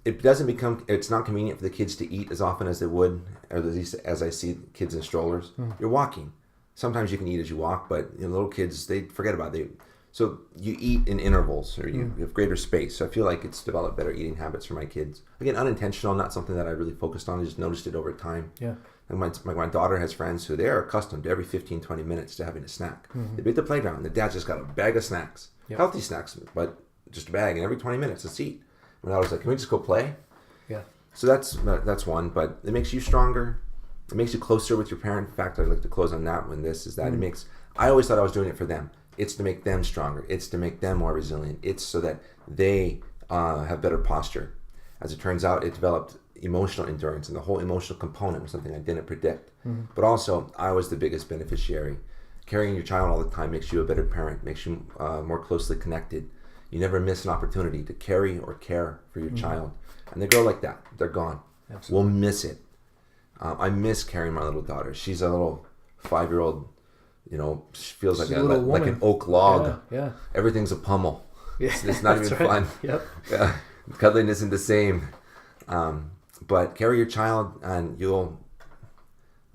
It's not convenient for the kids to eat as often as they would, or at least as I see kids in strollers. You're walking. Sometimes you can eat as you walk, but little kids, they forget about it. So you eat in intervals, or you have greater space. So I feel like it's developed better eating habits for my kids. Again, unintentional, not something that I really focused on. I just noticed it over time. Yeah. And my daughter has friends who they are accustomed to every 15, 20 minutes to having a snack. They be at the playground. The dad's just got a bag of snacks. Yep. Healthy snacks, but just a bag. And every 20 minutes, let's eat. And I was like, can we just go play? Yeah. So that's one. But it makes you stronger. It makes you closer with your parent. In fact, I'd like to close on that one. I always thought I was doing it for them. It's to make them stronger. It's to make them more resilient. It's so that they have better posture. As it turns out, it developed emotional endurance, and the whole emotional component was something I didn't predict. But also, I was the biggest beneficiary. Carrying your child all the time makes you a better parent, makes you more closely connected. You never miss an opportunity to carry or care for your child. And they go like that. They're gone. Absolutely. We'll miss it. I miss carrying my little daughter. She's a little 5-year-old. She feels like an oak log. Yeah. Everything's a pummel. Yeah. It's not even fun. Yep. Yeah. Cuddling isn't the same. But carry your child, and you'll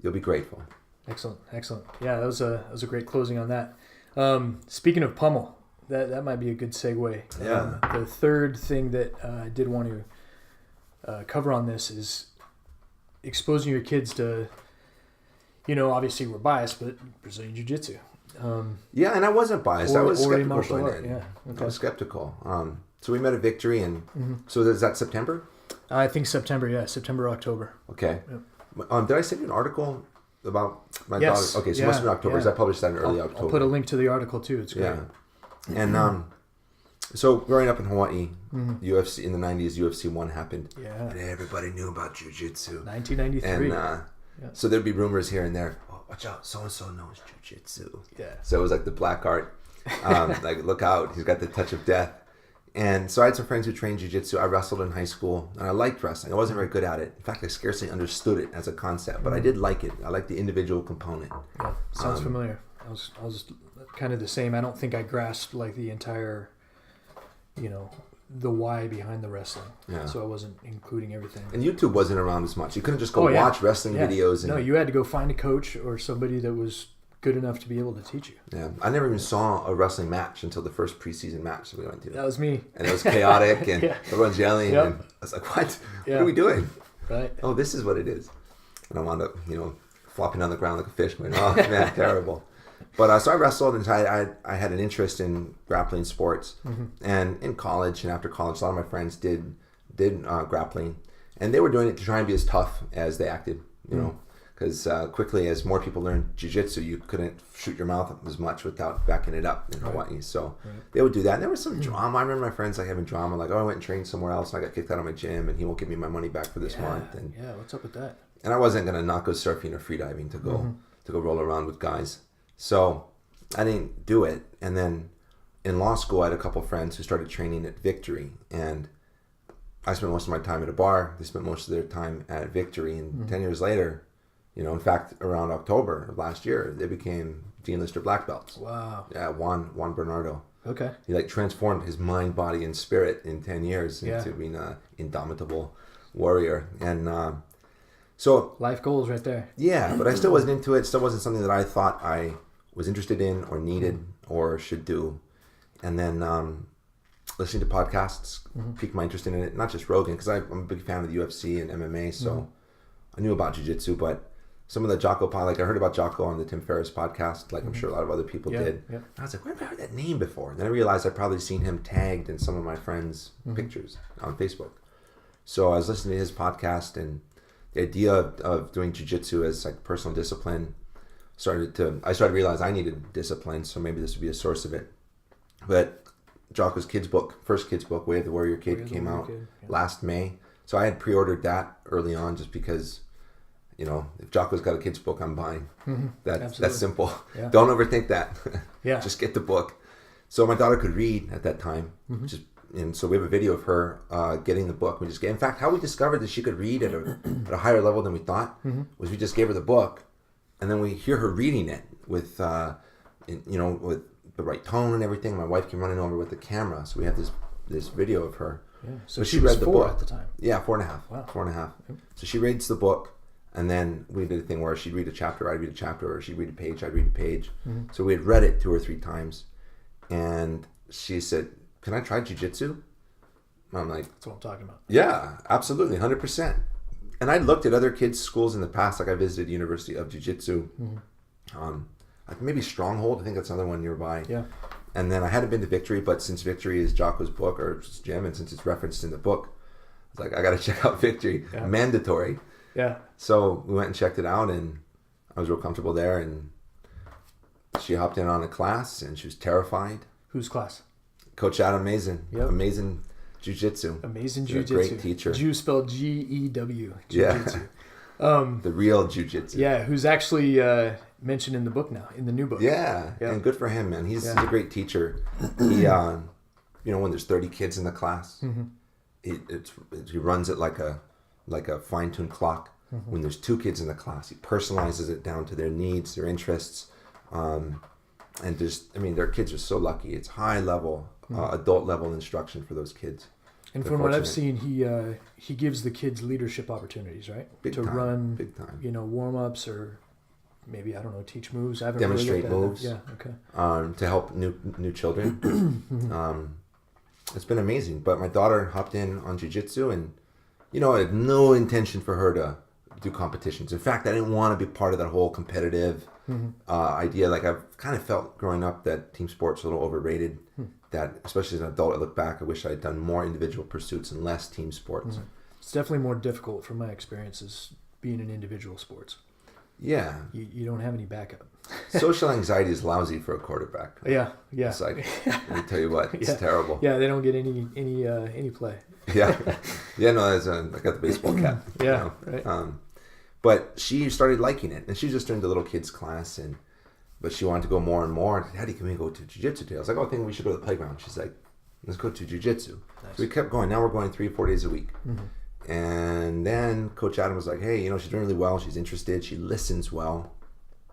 be grateful. Excellent. Yeah, that was a great closing on that. Speaking of pummel, that might be a good segue. Yeah. The third thing that I did want to cover on this is exposing your kids to, obviously we're biased, but Brazilian Jiu-Jitsu. Yeah, and I wasn't biased. I was skeptical martial art. by then. Yeah. Okay. I was skeptical. So we met at Victory, and so is that September? I think September, October. Okay. Yep. Did I send you an article about my Yes. daughter? Okay, so it must have been October, because I published that in early October. I'll put a link to the article too. It's great. Yeah. And so growing up in Hawaii, UFC in the 90s, UFC 1 happened. Yeah. And everybody knew about jiu-jitsu. 1993. And so there'd be rumors here and there. Oh, watch out, so-and-so knows jiu-jitsu. Yeah. So it was like the black art. Like, look out, he's got the touch of death. And so I had some friends who trained jiu-jitsu. I wrestled in high school, and I liked wrestling. I wasn't very good at it. In fact, I scarcely understood it as a concept, but I did like it. I liked the individual component. Yeah, sounds familiar. I was kind of the same. I don't think I grasped like the entire, the why behind the wrestling. Yeah. So I wasn't including everything. And YouTube wasn't around as much. You couldn't just go watch wrestling videos. No, you had to go find a coach or somebody that was good enough to be able to teach you. Yeah, I never even saw a wrestling match until the first preseason match that we went to. That was me. And it was chaotic, and everyone's yelling, and I was like, what? Yeah. What are we doing? Right. Oh, this is what it is. And I wound up, flopping on the ground like a fish, going, oh, man, terrible. But so I wrestled, and I had an interest in grappling sports. And in college and after college, a lot of my friends did grappling. And they were doing it to try and be as tough as they acted, because quickly, as more people learned jiu-jitsu, you couldn't shoot your mouth as much without backing it up in Hawaii. So they would do that. And there was some drama. I remember my friends having drama, like, I went and trained somewhere else, and I got kicked out of my gym, and he won't give me my money back for this month. And what's up with that? And I wasn't going to not go surfing or freediving to go roll around with guys. So I didn't do it. And then in law school, I had a couple friends who started training at Victory, and I spent most of my time at a bar. They spent most of their time at Victory, and 10 years later, in fact, around October of last year, they became Dean Lister black belts. Wow. Yeah, Juan Bernardo. Okay. He like transformed his mind, body, and spirit in 10 years into being an indomitable warrior. And so life goals right there. Yeah, but I still wasn't into it. Still wasn't something that I thought I was interested in or needed or should do. And then listening to podcasts piqued my interest in it. Not just Rogan, because I'm a big fan of the UFC and MMA, so I knew about jiu-jitsu, but some of the Jocko, like I heard about Jocko on the Tim Ferriss podcast, like I'm sure a lot of other people did. Yeah. I was like, where have I heard that name before? And then I realized I'd probably seen him tagged in some of my friends' pictures on Facebook. So I was listening to his podcast, and the idea of doing jiu-jitsu as like personal discipline I started to realize I needed discipline, so maybe this would be a source of it. But Jocko's first kids book, Way of the Warrior Kid, came out last May. So I had pre-ordered that early on just because, if Jocko's got a kid's book, I'm buying. That's simple. Yeah. Don't overthink that. Just get the book. So my daughter could read at that time. And so we have a video of her getting the book. In fact, how we discovered that she could read at a higher level than we thought was we just gave her the book, and then we hear her reading it with with the right tone and everything. My wife came running over with the camera, so we have this video of her. Yeah. So she read the book at the time. Yeah, 4.5. Wow. 4.5. Yep. So she reads the book, and then we did a thing where she'd read a chapter, I'd read a chapter, or she'd read a page, I'd read a page. So we had read it 2 or 3 times, and she said, "Can I try jiu-jitsu?" I'm like, that's what I'm talking about. Yeah, absolutely, 100%. And I looked at other kids' schools in the past, like I visited University of Jiu-Jitsu, maybe Stronghold, I think that's another one nearby. Yeah. And then I hadn't been to Victory, but since Victory is Jocko's book, or gym, and since it's referenced in the book, I was like, I got to check out Victory. Yeah. Mandatory. Yeah. So we went and checked it out, and I was real comfortable there, and she hopped in on a class, and she was terrified. Whose class? Coach Adam Mason. Yep. Amazing jiu-jitsu. Amazing jiu-jitsu. Great teacher. Jew spelled G-E-W. Jiu-jitsu. Yeah. The real jiu-jitsu. Yeah, who's actually mentioned in the book now, in the new book. Yeah, and good for him, man. He's a great teacher. He, when there's 30 kids in the class, he runs it like a fine-tuned clock. When there's 2 kids in the class, he personalizes it down to their needs, their interests, and their kids are so lucky. It's high level, adult level instruction for those kids. And from what I've seen, he gives the kids leadership opportunities, right? Big time. Run, warm-ups, or maybe, I don't know, teach moves. I haven't demonstrate really moves. Yeah, okay. To help new children. It's been amazing. But my daughter hopped in on jiu-jitsu, and I had no intention for her to do competitions. In fact, I didn't want to be part of that whole competitive idea. Like, I've kind of felt growing up that team sports are a little overrated. That, especially as an adult, I look back, I wish I had done more individual pursuits and less team sports. It's definitely more difficult from my experiences being in individual sports. Yeah. You don't have any backup. Social anxiety is lousy for a quarterback. Yeah. It's like, let me tell you what, it's terrible. Yeah, they don't get any play. Yeah. No, I got the baseball cap. Yeah, right. But she started liking it, and she was just doing the little kids class, but she wanted to go more and more. Daddy, can we go to jiu-jitsu today? I was like, I think we should go to the playground. She's like, let's go to jiu-jitsu. Nice. So we kept going. Now we're going 3-4 days a week. And then Coach Adam was like, hey, she's doing really well. She's interested. She listens well.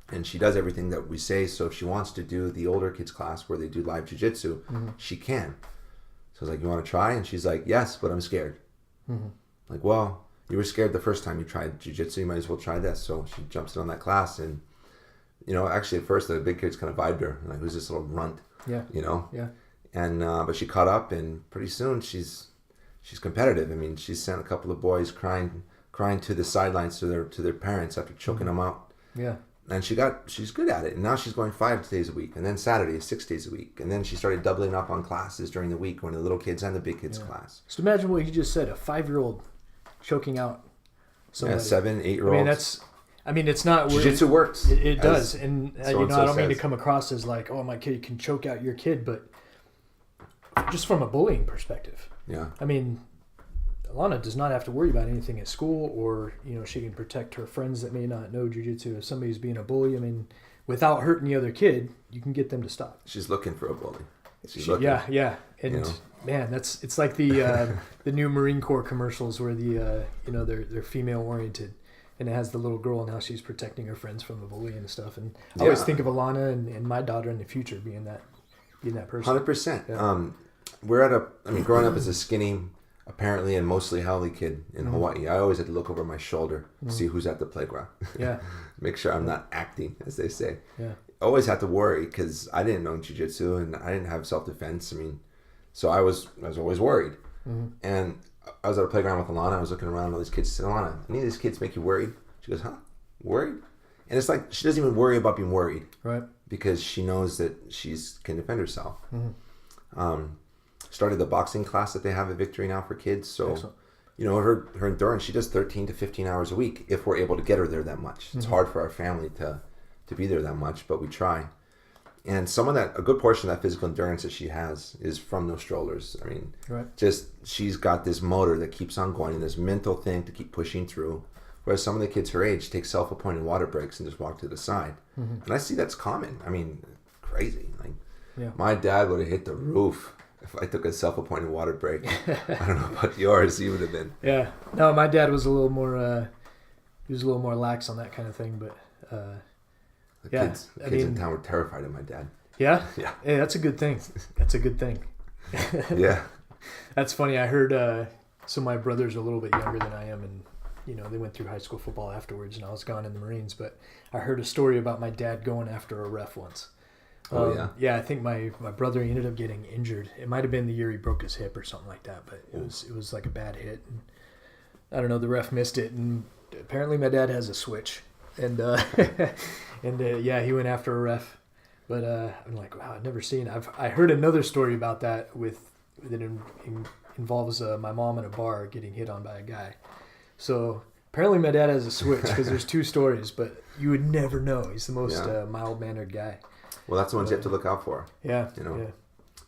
And she does everything that we say. So if she wants to do the older kids class where they do live jiu-jitsu, she can. So I was like, you want to try? And she's like, yes, but I'm scared. Like, well, you were scared the first time you tried jiu-jitsu. You might as well try this. So she jumps in on that class, and actually at first the big kids kind of vibed her. Like, who's this little runt? Yeah. Yeah. And but she caught up, and pretty soon she's competitive. I mean, she sent a couple of boys crying to the sidelines to their parents after choking them out. Yeah. And she's good at it. And now she's going 5 days a week, and then Saturday 6 days a week. And then she started doubling up on classes during the week when the little kids and the big kids class. Just imagine what you just said, a 5-year-old choking out somebody. 7, 8-year-olds. It's not... Jiu-jitsu works. It does. And I don't mean to come across as like, oh, my kid can choke out your kid, but just from a bullying perspective. Yeah. I mean, Alana does not have to worry about anything at school, or, she can protect her friends that may not know jiu-jitsu. If somebody's being a bully, without hurting the other kid, you can get them to stop. She's looking for a bully. Yeah. And man, it's like the new Marine Corps commercials where they're female oriented, and it has the little girl and how she's protecting her friends from the bullying and stuff. And I always think of Alana and my daughter in the future being being that person. 100%. Yeah. Growing up as a skinny, apparently and mostly healthy kid in Hawaii, I always had to look over my shoulder to see who's at the playground. Yeah. Make sure I'm not acting, as they say. Yeah. Always had to worry because I didn't know jiu-jitsu and I didn't have self-defense. So I was always worried. And I was at a playground with Alana. I was looking around, all these kids. I said, Alana, any of these kids make you worried? She goes, huh? Worried? And it's like she doesn't even worry about being worried. Right. Because she knows that she can defend herself. Started the boxing class that they have at Victory now for kids. So, excellent. Her endurance, she does 13 to 15 hours a week if we're able to get her there that much. It's hard for our family to be there that much, but we try. And a good portion of that physical endurance that she has is from those strollers. She's got this motor that keeps on going and this mental thing to keep pushing through. Whereas some of the kids her age take self-appointed water breaks and just walk to the side. And I see that's common. Crazy. My dad would have hit the roof if I took a self-appointed water break. I don't know about yours. He would have been. Yeah. No, my dad was a little more. He was a little more lax on that kind of thing, but. The kids in town were terrified of my dad. Yeah? Yeah. Hey, that's a good thing. That's a good thing. Yeah. That's funny. I heard. So my brother's a little bit younger than I am, and they went through high school football afterwards, and I was gone in the Marines. But I heard a story about my dad going after a ref once. Yeah, I think my brother ended up getting injured. It might have been the year he broke his hip or something like that, but it was like a bad hit. And I don't know, the ref missed it, and apparently my dad has a switch, and yeah, he went after a ref. But I'm like, wow, I've never seen. I heard another story about that that involves my mom in a bar getting hit on by a guy. So apparently my dad has a switch because there's two stories, but you would never know. He's the most mild-mannered guy. Well, that's the ones you have to look out for. Yeah.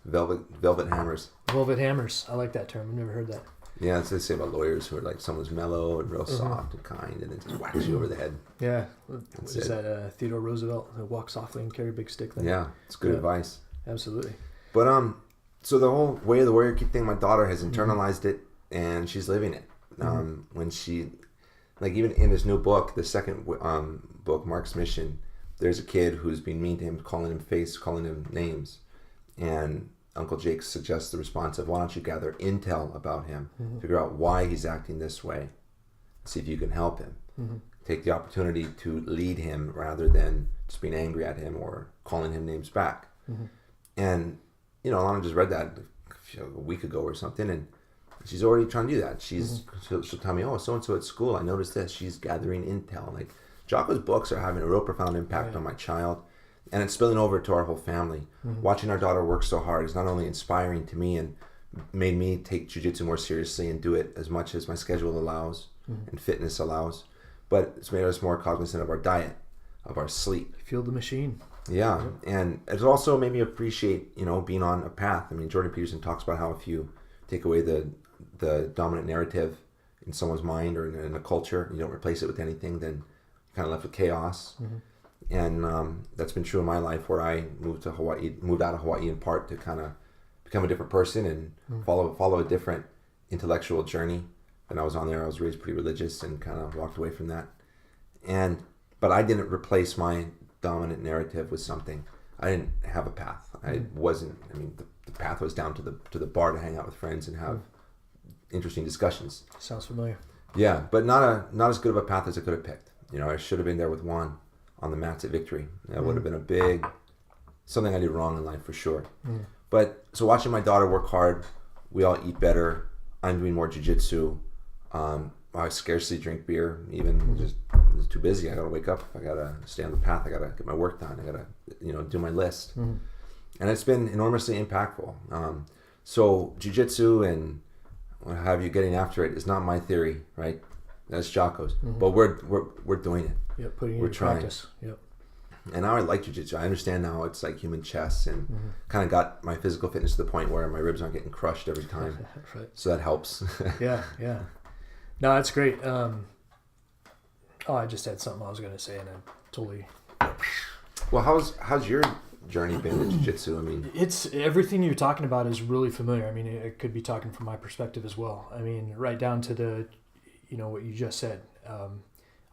Velvet hammers. Velvet hammers. I like that term. I've never heard that. Yeah, that's what they say about lawyers who are like someone's mellow and real soft and kind, and then just whacks you over the head. Yeah. Is that Theodore Roosevelt? Walk softly and carry a big stick. Then? Yeah, it's good advice. Absolutely. But so the whole way of the warrior thing, my daughter has internalized it, and she's living it. When she, even in his new book, the second book, Mark's Mission, there's a kid who's being mean to him, calling him names, and Uncle Jake suggests the response of, why don't you gather intel about him, figure out why he's acting this way, see if you can help him. Take the opportunity to lead him rather than just being angry at him or calling him names back. And, Alana just read that a week ago or something, and she's already trying to do that. She'll tell me, oh, so-and-so at school, I noticed this. She's gathering intel. Jocko's books are having a real profound impact on my child, and it's spilling over to our whole family. Watching our daughter work so hard is not only inspiring to me and made me take jiu-jitsu more seriously and do it as much as my schedule allows and fitness allows, but it's made us more cognizant of our diet, of our sleep. Feel the machine. Yeah, and it's also made me appreciate, being on a path. Jordan Peterson talks about how if you take away the dominant narrative in someone's mind or in a culture, you don't replace it with anything, then you're kind of left with chaos. And that's been true in my life, where I moved out of Hawaii in part to kind of become a different person and follow a different intellectual journey. And I was on there. I was raised pretty religious and kind of walked away from that. But I didn't replace my dominant narrative with something. I didn't have a path. I wasn't. The path was down to the bar to hang out with friends and have interesting discussions. Sounds familiar. Yeah, but not as good of a path as I could have picked. I should have been there with Juan on the mats at Victory. That would have been something I did wrong in life for sure. But so watching my daughter work hard, we all eat better. I'm doing more jiu-jitsu. I scarcely drink beer, even just it's too busy. I gotta wake up. I gotta stay on the path. I gotta get my work done. I gotta do my list. And it's been enormously impactful. So jiu-jitsu and what have you, getting after it is not my theory, right? That's Jocko's. But we're doing it. Yep, putting it in practice. Yep. And now I like jiu-jitsu. I understand now it's like human chess, and kind of got my physical fitness to the point where my ribs aren't getting crushed every time. Right. So that helps. Yeah. No, that's great. I just had something I was going to say, and I totally. Well, how's your journey been in jiu-jitsu? It's everything you're talking about is really familiar. I could be talking from my perspective as well. Right down to the, what you just said.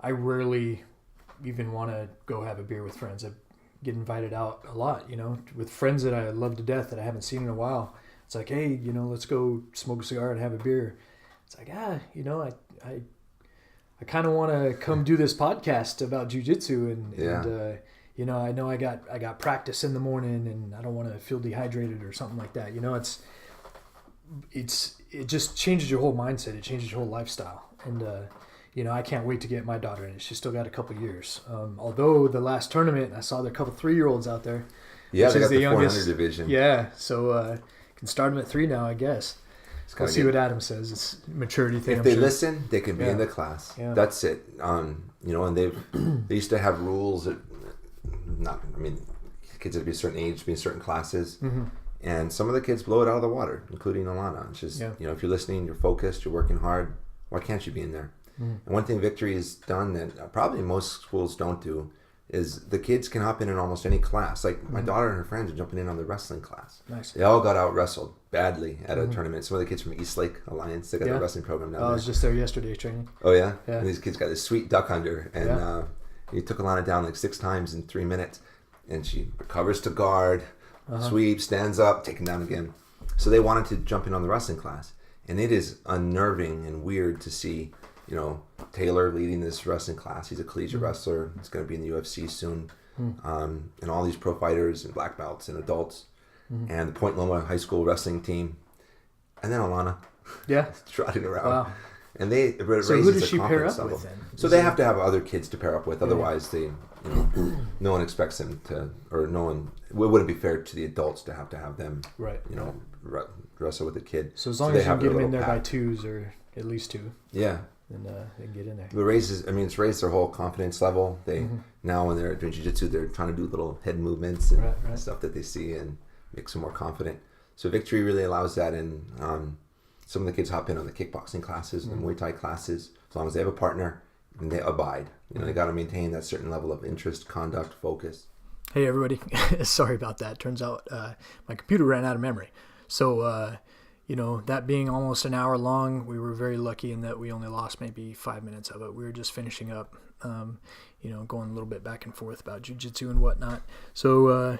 I rarely even want to go have a beer with friends. I get invited out a lot, with friends that I love to death that I haven't seen in a while. It's like, hey, let's go smoke a cigar and have a beer. It's like, I kind of want to come do this podcast about jiu-jitsu and I know I got practice in the morning and I don't want to feel dehydrated or something like that. It just changes your whole mindset. It changes your whole lifestyle. And, I can't wait to get my daughter in it. She's still got a couple years. Although the last tournament, I saw there a couple 3-year-olds out there. Yeah, they got the 400 division. Yeah, so can start them at 3 now, I guess. We'll see what Adam says. It's a maturity thing. If they listen, they can be in the class. Yeah. That's it. And they used to have rules that, kids had to be a certain age, be in certain classes. Mm-hmm. And some of the kids blow it out of the water, including Alana. It's just, if you're listening, you're focused, you're working hard, why can't you be in there? Mm. And one thing Victory has done that probably most schools don't do is the kids can hop in almost any class. Like my daughter and her friends are jumping in on the wrestling class. Nice. They all got out wrestled badly at a tournament. Some of the kids from Eastlake Alliance, they got the wrestling program down there. I was just there yesterday training. Oh yeah? And these kids got this sweet duck under. And he took Alana down like 6 times in 3 minutes. And she recovers to guard, sweeps, stands up, taken down again. So they wanted to jump in on the wrestling class. And it is unnerving and weird to see, Taylor leading this wrestling class. He's a collegiate wrestler. He's going to be in the UFC soon. And all these pro fighters and black belts and adults. And the Point Loma High School wrestling team. And then Alana. Yeah. trotting around. Wow. And it raises so who does the she pair up level. with then? So they have to have other kids to pair up with. Otherwise, they, no one expects them to, or no one, it wouldn't be fair to the adults to have them, wrestle with a kid. So as long as you can get them in there by 2s or at least 2. Yeah. And they can get in there. It's raised their whole confidence level. They now when they're doing jiu-jitsu, they're trying to do little head movements and stuff that they see and makes them more confident. So Victory really allows that, and some of the kids hop in on the kickboxing classes and Muay Thai classes as long as they have a partner and they abide. They got to maintain that certain level of interest, conduct, focus. Hey everybody, sorry about that. Turns out my computer ran out of memory. So that being almost an hour long, we were very lucky in that we only lost maybe 5 minutes of it. We were just finishing up, going a little bit back and forth about jiu-jitsu and whatnot. So,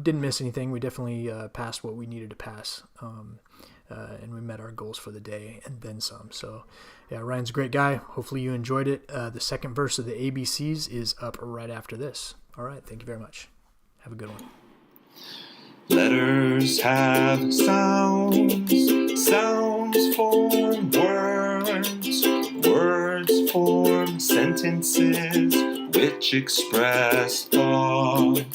didn't miss anything. We definitely passed what we needed to pass. And we met our goals for the day and then some. So, yeah, Ryan's a great guy. Hopefully you enjoyed it. The second verse of the ABCs is up right after this. All right. Thank you very much. Have a good one. Letters have sounds, sounds form words, words form sentences which express thought.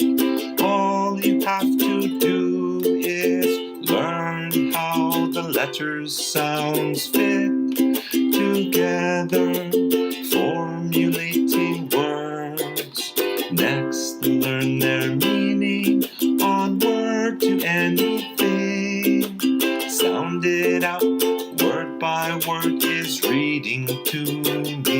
All you have to do is learn how the letters' sounds fit together, formulating words. Next, learn their meaning on word to anything. Sound it out, word by word is reading to me.